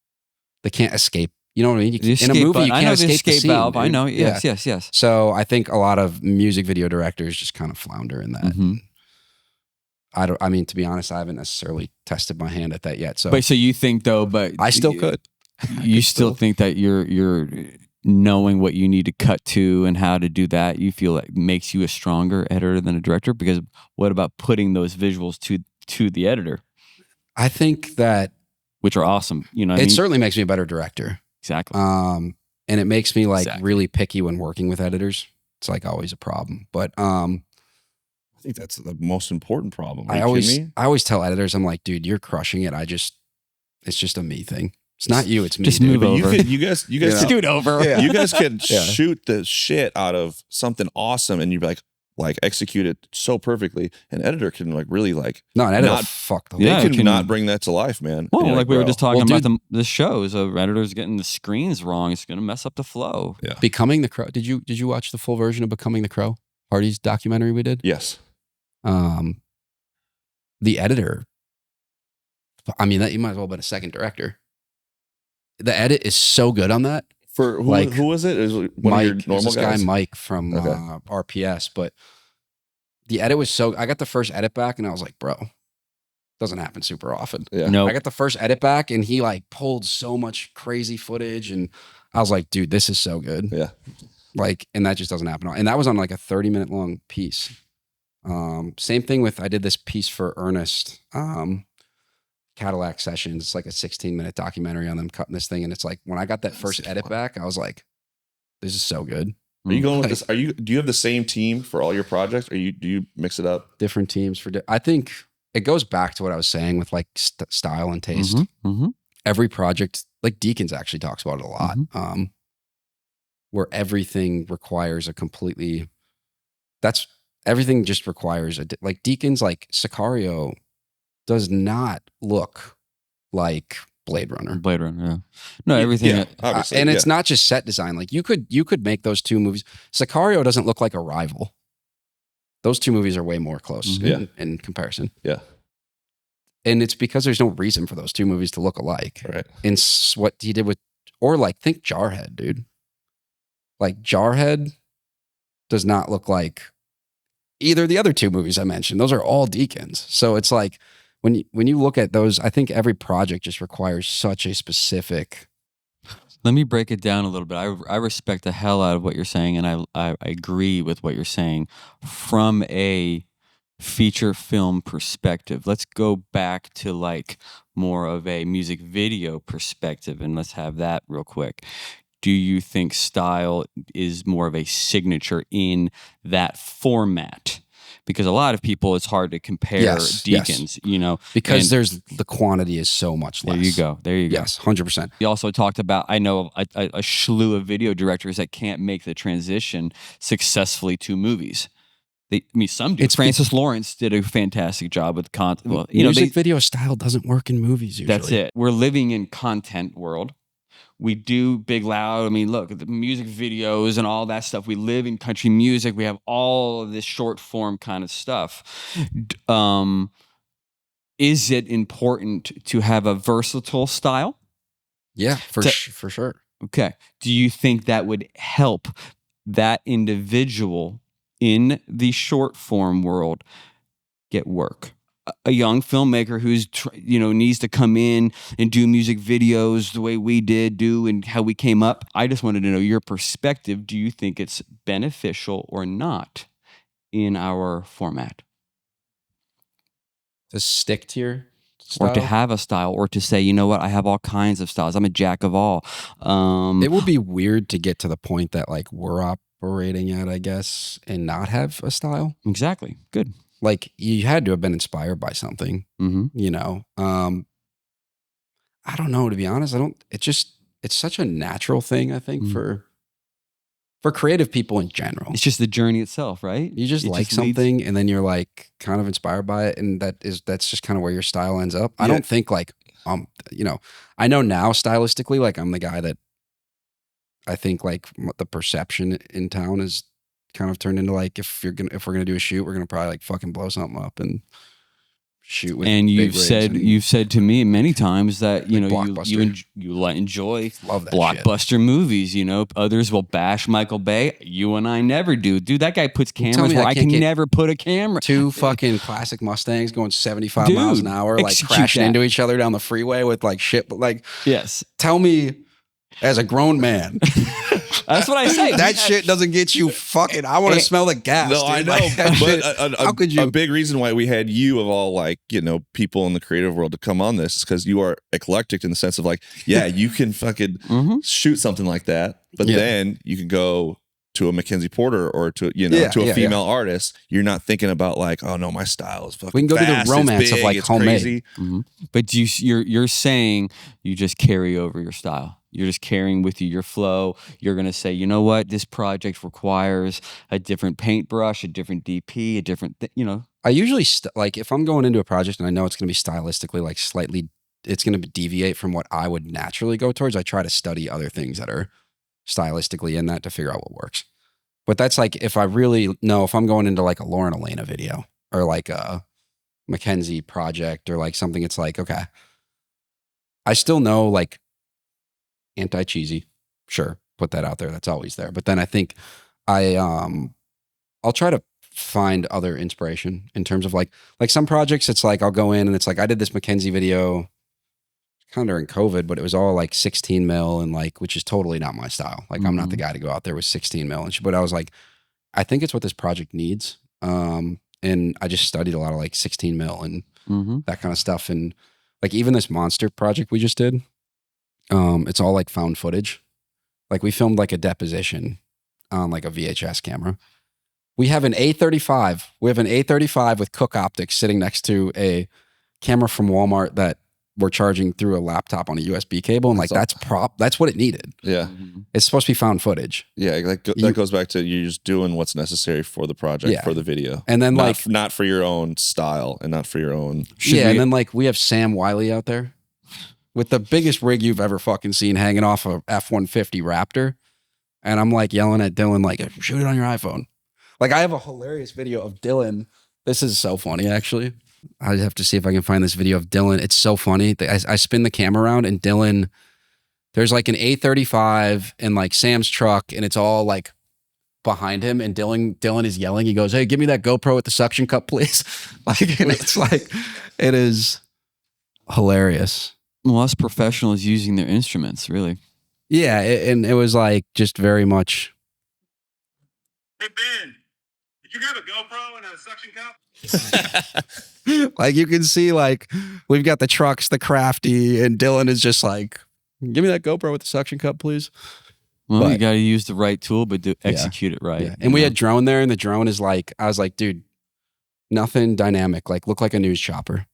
they can't escape. You know what I mean? In a movie, you can't escape the scene, valve. Dude. I know. Yes. So I think a lot of music video directors just kind of flounder in that. Mm-hmm. I mean, to be honest, I haven't necessarily tested my hand at that yet. So you think though, but I still could. You still think that you're knowing what you need to cut to and how to do that, you feel like makes you a stronger editor than a director? Because what about putting those visuals to the editor? I think that, which are awesome. It certainly makes me a better director. Exactly. And it makes me really picky when working with editors. It's like always a problem, but I think that's the most important problem. I always tell editors, I'm like, dude, you're crushing it. It's just a me thing. It's not you, it's me. Just move over. You guys scoot over. Yeah. You guys can shoot the shit out of something awesome and you'd be like, like execute it so perfectly. An editor can like really like an editor fuck the whole they can not bring that to life, man. Well, like we were just talking about the shows. A editor's getting the screens wrong. It's going to mess up the flow. Yeah. Becoming the Crow. Did you watch the full version of Becoming the Crow? Hardy's documentary we did? Yes. The editor, I mean, that you might as well have been a second director. The edit is so good on that. For who was it? Is it one Mike, of your normal guys? Guy Mike from RPS, but the edit was I got the first edit back and I was like, bro, doesn't happen super often. Yeah. No. I got the first edit back and he like pulled so much crazy footage and I was like, dude, this is so good. Yeah. Like, and that just doesn't happen. And that was on like a 30-minute long piece. Same thing with, I did this piece for Ernest, Cadillac Sessions. It's like a 16-minute documentary on them cutting this thing. And it's like, when I got that first edit back, I was like, this is so good. Are you going with this? Do you have the same team for all your projects or do you mix it up? Different teams I think it goes back to what I was saying with like style and taste. Every project, like Deacons actually talks about it a lot. Where everything requires a completely, everything just requires like Deacons, like Sicario does not look like Blade Runner. Yeah. No, everything. Yeah, obviously, and it's not just set design. Like you could make those two movies. Sicario doesn't look like Arrival. Those two movies are way more close in comparison. Yeah. And it's because there's no reason for those two movies to look alike. Right. And what he did or like, think Jarhead, dude. Like Jarhead does not look like either of the other two movies I mentioned. Those are all Deacons. So it's like when you look at those, I think every project just requires such a specific. Let me break it down a little bit. I respect the hell out of what you're saying, and I agree with what you're saying from a feature film perspective. Let's go back to like more of a music video perspective, and let's have that real quick. Do you think style is more of a signature in that format? Because a lot of people, it's hard to compare Deacons, you know. Because the quantity is so much less. There you go. Yes, 100%. We also talked about, I know a slew of video directors that can't make the transition successfully to movies. Some do. Francis Lawrence did a fantastic job with content. Well, music video style doesn't work in movies usually. That's it. We're living in content world. We do Big Loud. I mean, look, the music videos and all that stuff. We live in country music. We have all of this short form kind of stuff. Is it important to have a versatile style? Yeah, for sure. Okay. Do you think that would help that individual in the short form world get work? A young filmmaker who's needs to come in and do music videos the way we do and how we came up. I just wanted to know your perspective. Do you think it's beneficial or not in our format? To stick to your style? Or to have a style, or to say, you know what, I have all kinds of styles. I'm a jack of all. It would be weird to get to the point that like we're operating at, I guess, and not have a style. Exactly. Good. Like you had to have been inspired by something, you know? I don't know, to be honest. It's such a natural thing, I think, for creative people in general. It's just the journey itself, right? You just like something and then you're like kind of inspired by it. And that's just kind of where your style ends up. Yeah. I don't think like, I know now stylistically, like I'm the guy that I think like the perception in town is kind of turned into like, if we're gonna do a shoot, we're gonna probably like fucking blow something up and shoot with. And you've said to me many times that you enjoy love that blockbuster shit. Movies. You know, others will bash Michael Bay. You and I never do. Dude, that guy puts cameras where I can never put a camera. Two fucking classic Mustangs going 75 miles an hour, like crashing into each other down the freeway with like shit. But like, yes, tell me. As a grown man, that's what I say. That shit doesn't get you fucking. I want to smell the gas. No, dude. I know. But how could you? A big reason why we had you of all like people in the creative world to come on this is because you are eclectic in the sense of like, yeah, you can fucking shoot something like that, but then you can go to a Mackenzie Porter or to to a female artist, you're not thinking about like, oh no, my style is fucking. We can go fast, to the romance big, of like homemade. But you're saying you just carry over your style. You're just carrying with you your flow. You're gonna say, you know what, this project requires a different paintbrush, a different DP, a different I usually like if I'm going into a project and I know it's gonna be stylistically like slightly, it's gonna deviate from what I would naturally go towards. I try to study other things that are stylistically in that to figure out what works. But that's like if I really know if I'm going into like a Lauren Elena video or like a Mackenzie project or like something, it's like, okay, I still know like anti-cheesy, sure, put that out there, that's always there. But then I think I'll try to find other inspiration in terms of like some projects, it's like I'll go in and it's like I did this Mackenzie video kind of during COVID, but it was all like 16 mil and like, which is totally not my style. Like I'm not the guy to go out there with 16 mil and shit, but I was like, I think it's what this project needs. And I just studied a lot of like 16 mil and that kind of stuff. And like even this monster project we just did, it's all like found footage. Like we filmed like a deposition on like a VHS camera. We have an A35. We have an A35 with Cook optics sitting next to a camera from Walmart that we're charging through a laptop on a USB cable. And like, that's what it needed. Yeah. It's supposed to be found footage. Yeah. Like that goes back to you just doing what's necessary for the project, for the video. And then not for your own style and not for your own. And then like we have Sam Wiley out there with the biggest rig you've ever fucking seen hanging off a F-150 Raptor. And I'm like yelling at Dylan, like, shoot it on your iPhone. Like I have a hilarious video of Dylan. This is so funny, actually. I have to see if I can find this video of Dylan. It's so funny. I spin the camera around and Dylan, there's like an A35 and like Sam's truck and it's all like behind him and Dylan is yelling. He goes, hey, give me that GoPro with the suction cup, please. Like, and it's like, it is hilarious. Well, us professionals using their instruments, really. Yeah, and it was like just very much. Hey, Ben, did you grab a GoPro and a suction cup? Like you can see like we've got the trucks, the crafty, and Dylan is just like, give me that GoPro with the suction cup, please. Well, you got to use the right tool, but execute it right. Yeah. And we had drone there, and the drone is like, I was like, dude, nothing dynamic. Like, look like a news chopper.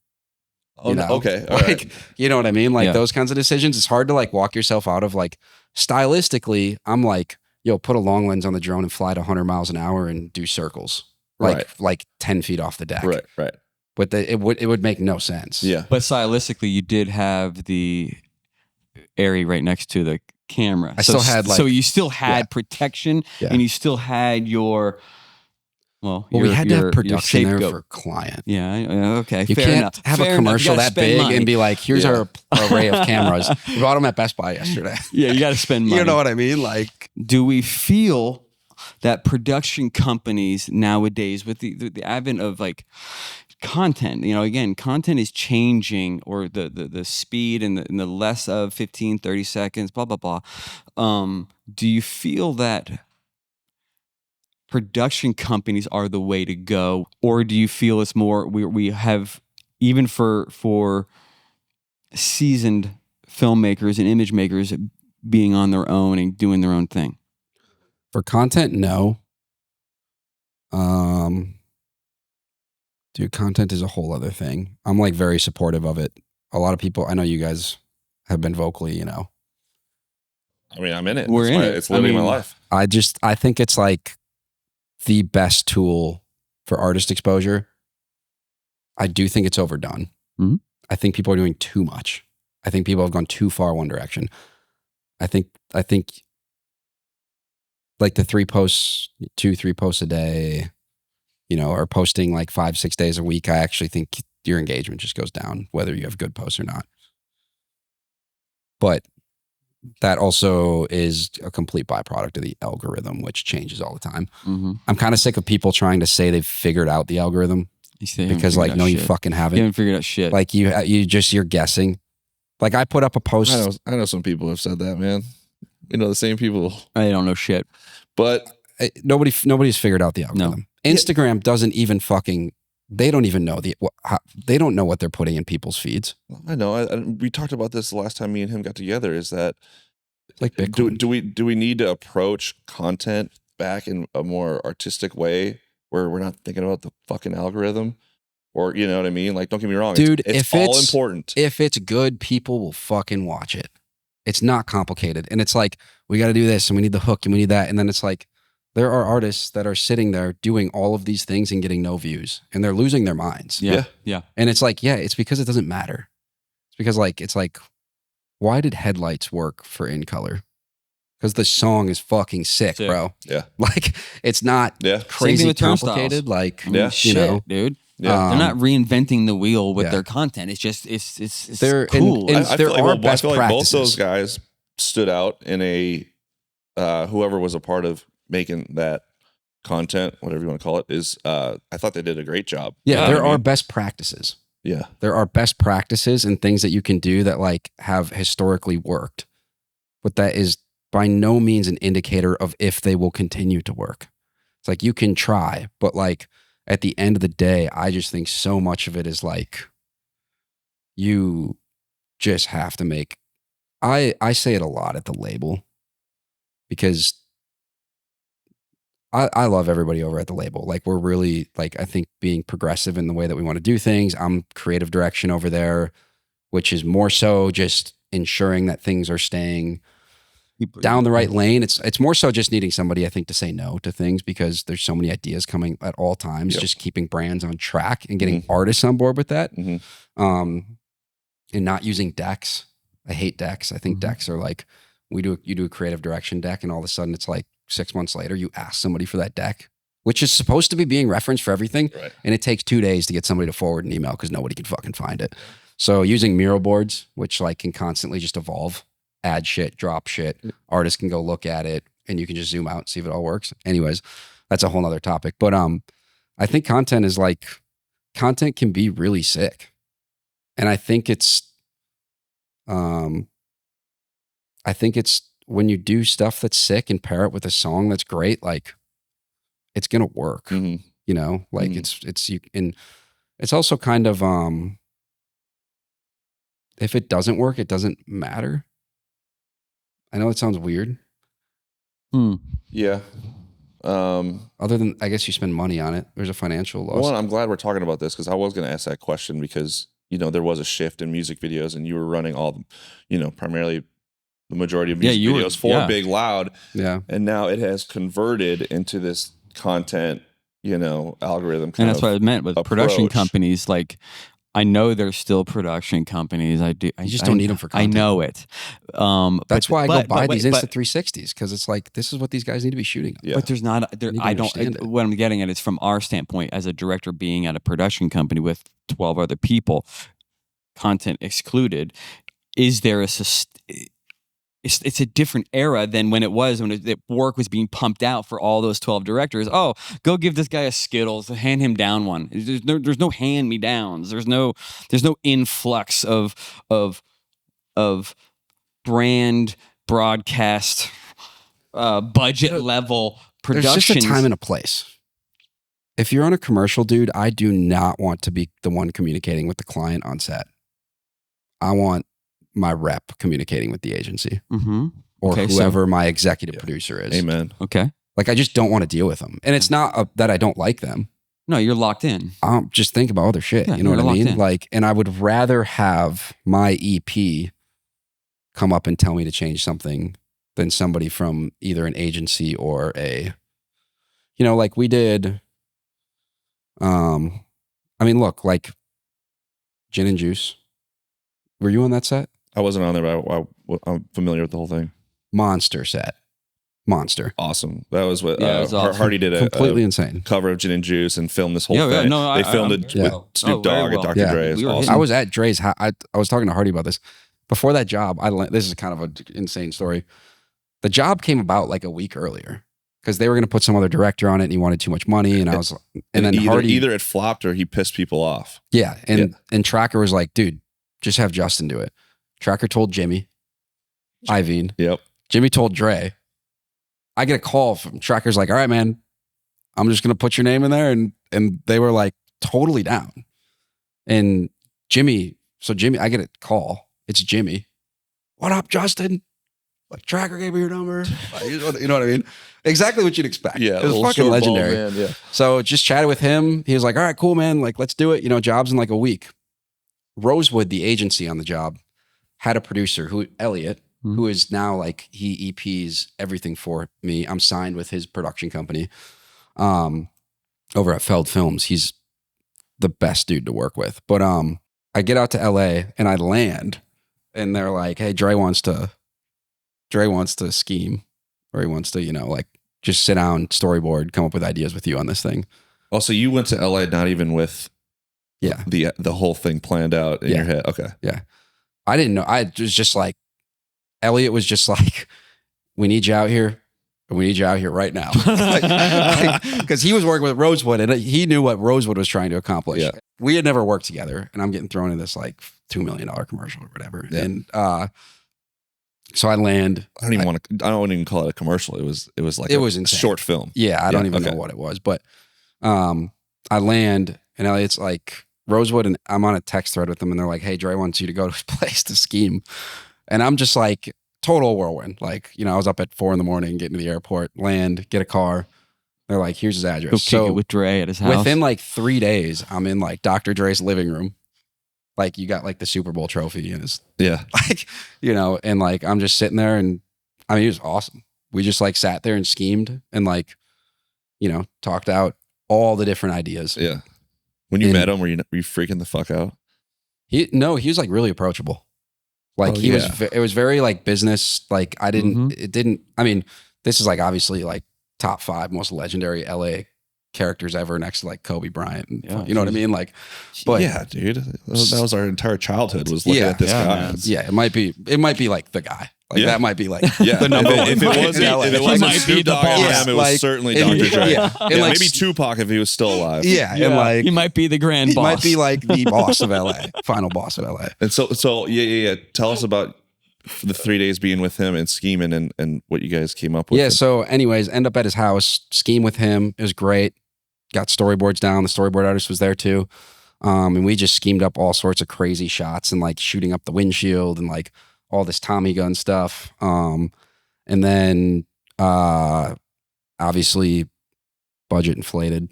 Oh, okay. All like, right. You know what I mean? Like those kinds of decisions. It's hard to like walk yourself out of like stylistically. I'm like, yo, put a long lens on the drone and fly to 100 miles an hour and do circles. Like 10 feet off the deck. Right. But it would make no sense. Yeah. But stylistically, you did have the area right next to the camera. So you still had protection and you still had your, we had to have production there for client. Yeah. Okay. You can't have a commercial that big and be like, here's our array of cameras. We bought them at Best Buy yesterday. Yeah. You got to spend money. You know what I mean? Like, do we feel that production companies nowadays with the advent of like content, again, content is changing, or the speed and the less of 15, 30 seconds, blah, blah, blah. Do you feel that production companies are the way to go, or do you feel it's more, we have, even for seasoned filmmakers and image makers being on their own and doing their own thing? For content, no. Dude, content is a whole other thing. I'm like very supportive of it. A lot of people, I know you guys have been vocally, I mean, I'm in it. We're in it. It's living my life. I think it's like the best tool for artist exposure. I do think it's overdone. Mm-hmm. I think people are doing too much. I think people have gone too far one direction. I think like the 3 posts a day, or posting like 5-6 days a week, I actually think your engagement just goes down, whether you have good posts or not. But that also is a complete byproduct of the algorithm, which changes all the time. Mm-hmm. I'm kind of sick of people trying to say they've figured out the algorithm, because like, no, you fucking haven't. You haven't figured out shit. Like you're guessing. Like I put up a post. I know some people have said that, man. The same people. I don't know shit. But nobody's figured out the algorithm. No. Instagram doesn't even they don't even know they don't know what they're putting in people's feeds. I know. We talked about this the last time me and him got together, is that like Bitcoin. Do we need to approach content back in a more artistic way where we're not thinking about the fucking algorithm, or you know what I mean? Like, don't get me wrong, dude. It's all important. If it's good, people will fucking watch it. It's not complicated, and it's like we got to do this, and we need the hook, and we need that, and then it's like there are artists that are sitting there doing all of these things and getting no views, and they're losing their minds. Yeah. And it's like, it's because it doesn't matter. It's because it's like, why did Headlights work for In Color? Because the song is fucking sick, bro. Yeah. Like, it's not crazy complicated. Like, you know, dude. Yeah. They're not reinventing the wheel with their content. It's just, it's cool. I feel like both those guys stood out in a, whoever was a part of making that content, whatever you want to call it, is, I thought they did a great job. Yeah. There are best practices. Yeah. There are best practices and things that you can do that like have historically worked. But that is by no means an indicator of if they will continue to work. It's like you can try, but like at the end of the day, I just think so much of it is like you just have to make. I say it a lot at the label because I love everybody over at the label. Like we're really like, I think being progressive in the way that we want to do things. I'm creative direction over there, which is more so just ensuring that things are staying down the right lane. It's more so just needing somebody, I think, to say no to things because there's so many ideas coming at all times, just keeping brands on track and getting artists on board with that. And not using decks. I hate decks. I think decks are like, you do a creative direction deck and all of a sudden it's like 6 months later, you ask somebody for that deck, which is supposed to be being referenced for everything. Right. And it takes 2 days to get somebody to forward an email because nobody can fucking find it. So using Miro boards, which like can constantly just evolve, add shit, drop shit. Artists can go look at it and you can just zoom out and see if it all works. Anyways, that's a whole nother topic. But I think content can be really sick. And I think it's when you do stuff that's sick and pair it with a song that's great, like it's gonna work. You know, like it's you, and it's also kind of if it doesn't work, it doesn't matter. I know it sounds weird. Yeah. Other than I guess you spend money on it, there's a financial loss. Well, I'm glad we're talking about this because I was going to ask that question because you know there was a shift in music videos and you were running all, you know, primarily the majority of music videos for Big Loud. Yeah. And now it has converted into this content, you know, algorithm. And that's what I meant with production companies. Like, I know there's still production companies. I just don't need them for content. I know it. That's why I go buy these Insta360s because it's like, this is what these guys need to be shooting on. Yeah. But there's not, what I'm getting at is from our standpoint as a director being at a production company with 12 other people, content excluded, is there it's a different era than when it was when the work was being pumped out for all those 12 directors. Oh, go give this guy a Skittles, hand him down one. There's no hand me downs. There's no influx of brand broadcast budget level production. There's just a time and a place. If you're on a commercial, dude, I do not want to be the one communicating with the client on set. I want my rep communicating with the agency or whoever my executive producer is. Amen. Okay. Like, I just don't want to deal with them. And it's not that I don't like them. No, you're locked in. Just think about other shit. You know what I mean? Like, and I would rather have my EP come up and tell me to change something than somebody from either an agency or like we did. I mean, look, like Gin and Juice. Were you on that set? I wasn't on there, but I'm familiar with the whole thing. Monster set. Monster. Awesome. That was what was awesome. Hardy did completely insane cover of Gin and Juice and filmed this whole thing. No, they filmed it with Snoop Dogg and Dr. Dre. I was at Dre's. I was talking to Hardy about this. Before that job, this is kind of an insane story. The job came about like a week earlier because they were going to put some other director on it and he wanted too much money. And I was, and then Hardy. Either it flopped or he pissed people off. Yeah. And Tracker was like, dude, just have Justin do it. Tracker told Jimmy, Iveen. Yep. Jimmy told Dre. I get a call from Tracker's like, all right, man, I'm just going to put your name in there. And they were like totally down. And Jimmy, I get a call. It's Jimmy. What up, Justin? Like, Tracker gave me your number. You know what I mean? Exactly what you'd expect. Yeah, it was fucking legendary. Man, yeah. So just chatted with him. He was like, all right, cool, man. Like, let's do it. Job's in like a week. Rosewood, the agency on the job, had a producer Elliot, who is now like, he EPs everything for me. I'm signed with his production company over at Feld Films. He's the best dude to work with. But I get out to LA and I land and they're like, hey, Dre wants to scheme, or he wants to, like just sit down, storyboard, come up with ideas with you on this thing. Also, you went to LA not even with the whole thing planned out in your head. Okay. Yeah. I didn't know. I was just like, Elliot was just like, we need you out here. We need you out here right now. Because he was working with Rosewood and he knew what Rosewood was trying to accomplish. Yeah. We had never worked together and I'm getting thrown in this like $2 million commercial or whatever. Yeah. And so I land. I don't even call it a commercial. It was like a short film. Yeah. I don't even know what it was. But I land and Elliot's like, Rosewood, and I'm on a text thread with them and they're like, hey, Dre wants you to go to his place to scheme. And I'm just like, total whirlwind. Like, I was up at 4 a.m, getting to the airport, land, get a car. They're like, here's his address. Go kick it with Dre at his house. Within like 3 days, I'm in like Dr. Dre's living room. Like, you got like the Super Bowl trophy in his, like, and like, I'm just sitting there and I mean, it was awesome. We just like sat there and schemed and like, talked out all the different ideas. Yeah. When you met him, were you freaking the fuck out? He was like really approachable. Like it was very like business. Like I mean, this is like obviously like top 5 most legendary LA characters ever next to like Kobe Bryant. And, you know what I mean? Like, but yeah, dude, that was our entire childhood was looking at this guy. Man. Yeah. It might be like the guy. Like that might be like the number one. If it wasn't Snoop Dogg it was certainly Dr. Dre. Maybe Tupac if he was still alive. Yeah. And like he might be the grand boss. He might be like the boss of LA, final boss of LA. And so tell us about the 3 days being with him and scheming and what you guys came up with. Yeah. So anyways, end up at his house, scheme with him. It was great. Got storyboards down. The storyboard artist was there too. And we just schemed up all sorts of crazy shots and like shooting up the windshield and like all this Tommy gun stuff. And then obviously budget inflated.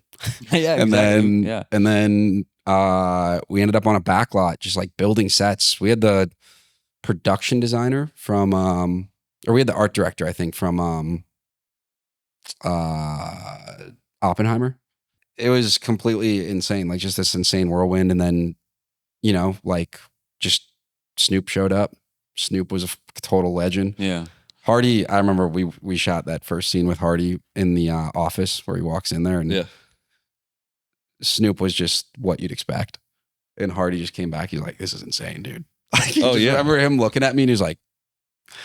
Yeah, and exactly. then we ended up on a backlot just like building sets. We had the production designer from or we had the art director, I think, from Oppenheimer. It was completely insane, like just this insane whirlwind. And then, like just Snoop showed up. Snoop was a total legend. Yeah. Hardy, I remember we shot that first scene with Hardy in the office where he walks in there and Snoop was just what you'd expect. And Hardy just came back. He's like, this is insane, dude. Like, I remember him looking at me and he was like,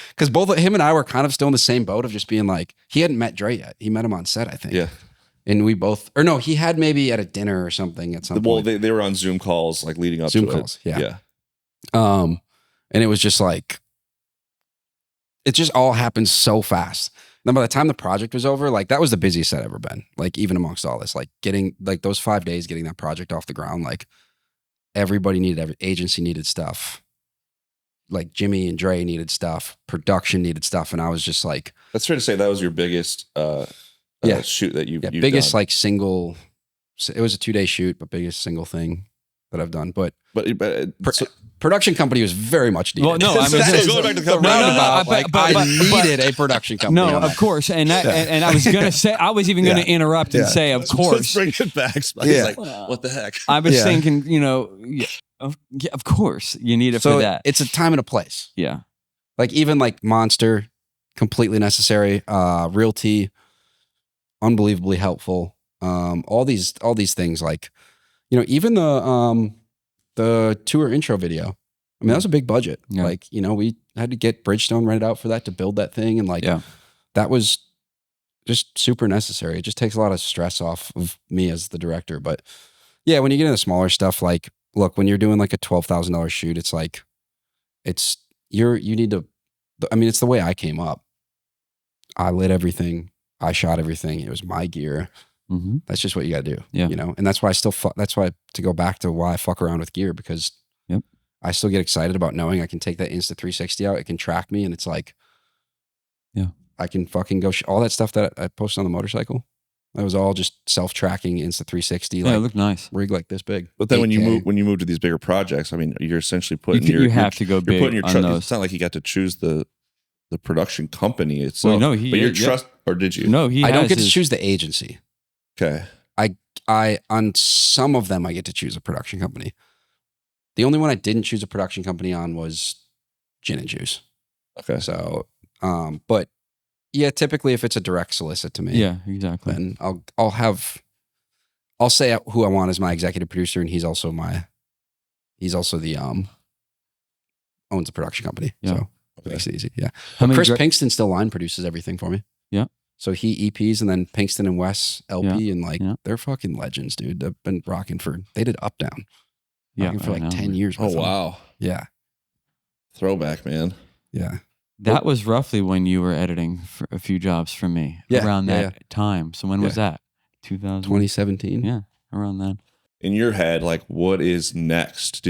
because both of him and I were kind of still in the same boat of just being like, he hadn't met Dre yet. He met him on set, I think. Yeah. And we both, or no, he had maybe at a dinner or something at some point. Well, they were on Zoom calls, like leading up to it. Yeah. And it was just like, it just all happened so fast. Then by the time the project was over, like that was the busiest I'd ever been. Like even amongst all this, like getting like those 5 days, getting that project off the ground, like everybody needed, every agency needed stuff. Like Jimmy and Dre needed stuff, production needed stuff. And I was just like, that's fair to say that was your biggest shoot that you've biggest done. Like single, it was a 2-day shoot, but biggest single thing that I've done. But production company was very much needed. Well, no, I mean, going back to the roundabout. I needed a production company. No, of course, and I was gonna say, I was even gonna interrupt and say, of course. Let's bring it back. He's like, what the heck? I was thinking, of course, you need it for that. It's a time and a place. Yeah, like even like Monster, completely necessary. Realty, unbelievably helpful. All these things, like even the tour intro video. I mean, that was a big budget. Yeah. Like, we had to get Bridgestone rented out for that to build that thing. And like, that was just super necessary. It just takes a lot of stress off of me as the director. But yeah, when you get into smaller stuff, like, look, when you're doing like a $12,000 shoot, it's like, you need to, I mean, it's the way I came up. I lit everything. I shot everything. It was my gear. Mm-hmm. That's just what you got to do. Yeah. And that's why that's why, to go back to why I fuck around with gear, because I still get excited about knowing I can take that Insta360 out. It can track me. And it's like, I can fucking go all that stuff that I posted on the motorcycle. That was all just self-tracking Insta360. Yeah, it looked nice. Rig like this big. But then when you move to these bigger projects, I mean, you're essentially putting you have to go big. You're putting your on those. It's not like you got to choose the production company itself. Well, no, or did you? No, I don't get to choose the agency. Okay. I on some of them I get to choose a production company. The only one I didn't choose a production company on was Gin and Juice. Okay. So, but yeah, typically if it's a direct solicit to me, yeah, exactly. then I'll say who I want as my executive producer, and he's also the owns a production company. Yeah. So it makes it easy. Yeah. Chris Pinkston still line produces everything for me. Yeah. So he EPs, and then Pinkston and Wes LP, and they're fucking legends, dude. They've been rocking they did Up Down. Yeah. For like 10 years. Oh, wow. Yeah. Throwback, man. Yeah. That was roughly when you were editing for a few jobs for me. Yeah, around that time. So when was that? 2017. Yeah, around then. In your head, like, what is next?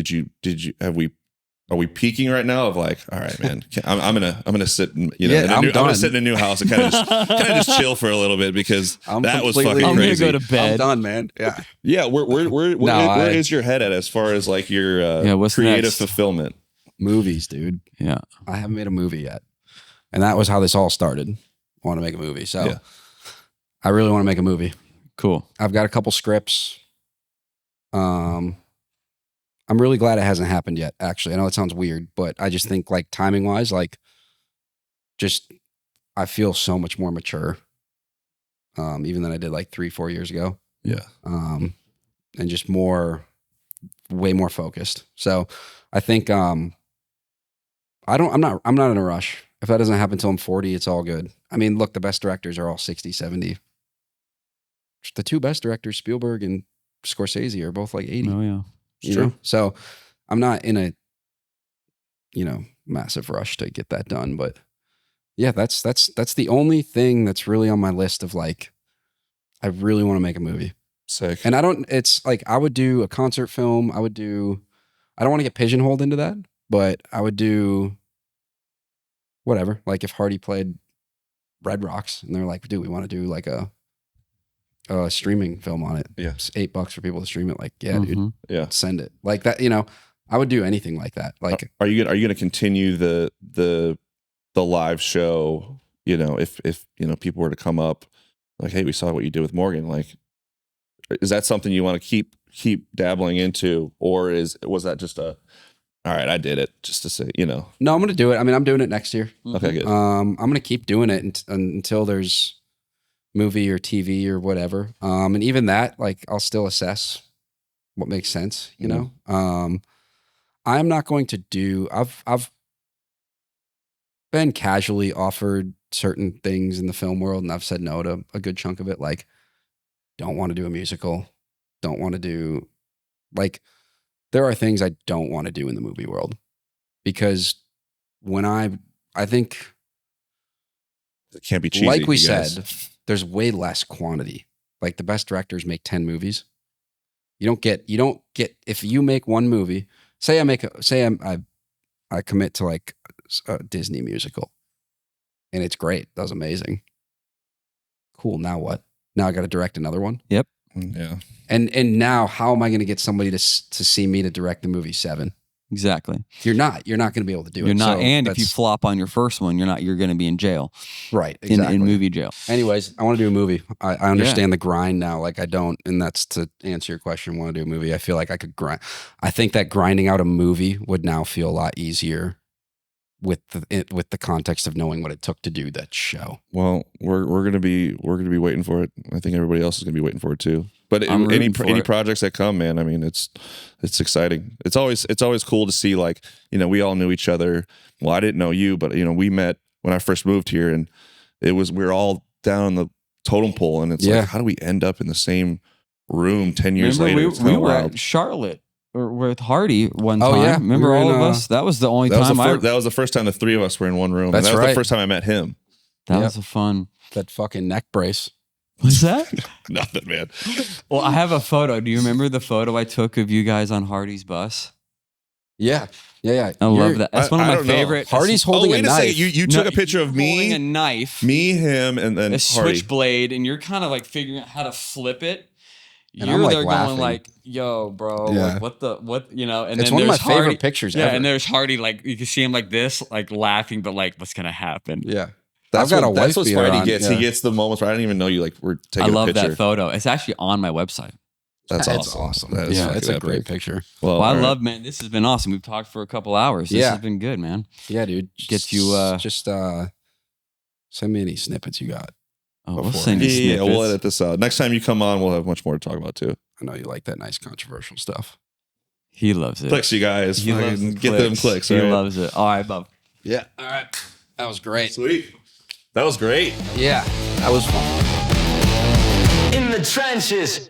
Are we peaking right now of like, all right, man, I'm gonna sit and I'm gonna sit in a new house and kind of just chill for a little bit because that was fucking crazy. I'm gonna go to bed. I'm done, man. Yeah. Yeah. Where is your head at as far as like your what's creative next? fulfillment? Movies, dude. Yeah. I haven't made a movie yet. And that was how this all started. I want to make a movie. So I really want to make a movie. Cool. I've got a couple scripts. I'm really glad it hasn't happened yet, actually. I know it sounds weird, but I just think like timing wise, like I feel so much more mature. Even than I did like 3-4 years ago. Yeah. And just way more focused. So I think, I'm not in a rush. If that doesn't happen until I'm 40, it's all good. I mean, look, the best directors are all 60, 70. The two best directors, Spielberg and Scorsese, are both like 80. Oh, yeah. You know? So I'm not in a, massive rush to get that done. But yeah, that's the only thing that's really on my list of like, I really want to make a movie. Sick. And it's like, I would do a concert film. I don't want to get pigeonholed into that, but I would do whatever. Like if Hardy played Red Rocks and they're like, dude, we want to do like a streaming film on it. Yeah. It's $8 for people to stream it. Like, yeah, dude. Yeah. Send it. Like that, I would do anything like that. Like, are you gonna continue the live show? If people were to come up like, hey, we saw what you did with Morgan. Like, is that something you want to keep dabbling into, or was that just all right, I did it just to say, No, I'm going to do it. I mean, I'm doing it next year. Okay, good. I'm going to keep doing it until there's movie or TV or whatever. And even that, like, I'll still assess what makes sense, you know? I'm not going to do, I've been casually offered certain things in the film world, and I've said no to a good chunk of it. Like, don't want to do a musical. Don't want to do, like, there are things I don't want to do in the movie world because when I think it can't be cheesy. Like we said, there's way less quantity. Like the best directors make 10 movies. You don't get, if you make one movie, I commit to like a Disney musical and it's great. That was amazing. Cool. Now what? Now I got to direct another one. Yep. Yeah. And now how am I going to get somebody to see me to direct the movie 7? Exactly. You're not going to be able to do it. You're not. So and if you flop on your first one, you're going to be in jail. Right. Exactly. In movie jail. Anyways, I want to do a movie. I understand the grind now. Like I don't, and that's to answer your question, want to do a movie. I feel like I could grind. I think that grinding out a movie would now feel a lot easier with the context of knowing what it took to do that show. Well, we're gonna be waiting for it. I think everybody else is gonna be waiting for it too. But any projects that come, man, I mean, it's exciting. It's always cool to see, like, we all knew each other. Well, I didn't know you, but we met when I first moved here, and we're all down on the totem pole, and it's like, how do we end up in the same room 10 years later? We were at Charlotte with Hardy one time. Yeah. Remember all of us? That was the only time. That was the first time the three of us were in one room. That's and that was right. the first time I met him. That was a fun. That fucking neck brace. What's that? Nothing, man. Well, I have a photo. Do you remember the photo I took of you guys on Hardy's bus? Yeah. Yeah. I love that. That's one of my favorite. Hardy's holding a knife. You took a picture of me holding a knife, me, him, and then a Hardy. switchblade, and you're kind of like figuring out how to flip it. And you're I'm like there laughing. going like, "Yo, bro, Yeah. like, what?" You know, and it's then one of my there's Hardy, favorite pictures. Yeah, ever. and there's Hardy, like you can see him like this, like laughing, but like, what's gonna happen? Yeah. That's I've got what, a that's wife what Spidey on. gets. Yeah. He gets the moments where I didn't even know you like were taking I love a picture. that photo. It's actually on my website. That's It's awesome. awesome. Yeah, it's a great picture. Well, I love, man. This has been awesome. We've talked for a couple hours. This has been good, man. Yeah, dude. Get you just send me any snippets you got. Oh, we'll send you snippets. Yeah, we'll edit this out. Next time you come on, we'll have much more to talk about too. I know you like that nice controversial stuff. He loves it. Clicks, you guys. He loves get them clicks. He right? loves it. All right, bub. Yeah. All right. That was great. Sweet. That was great. Yeah. That was fun. In the trenches.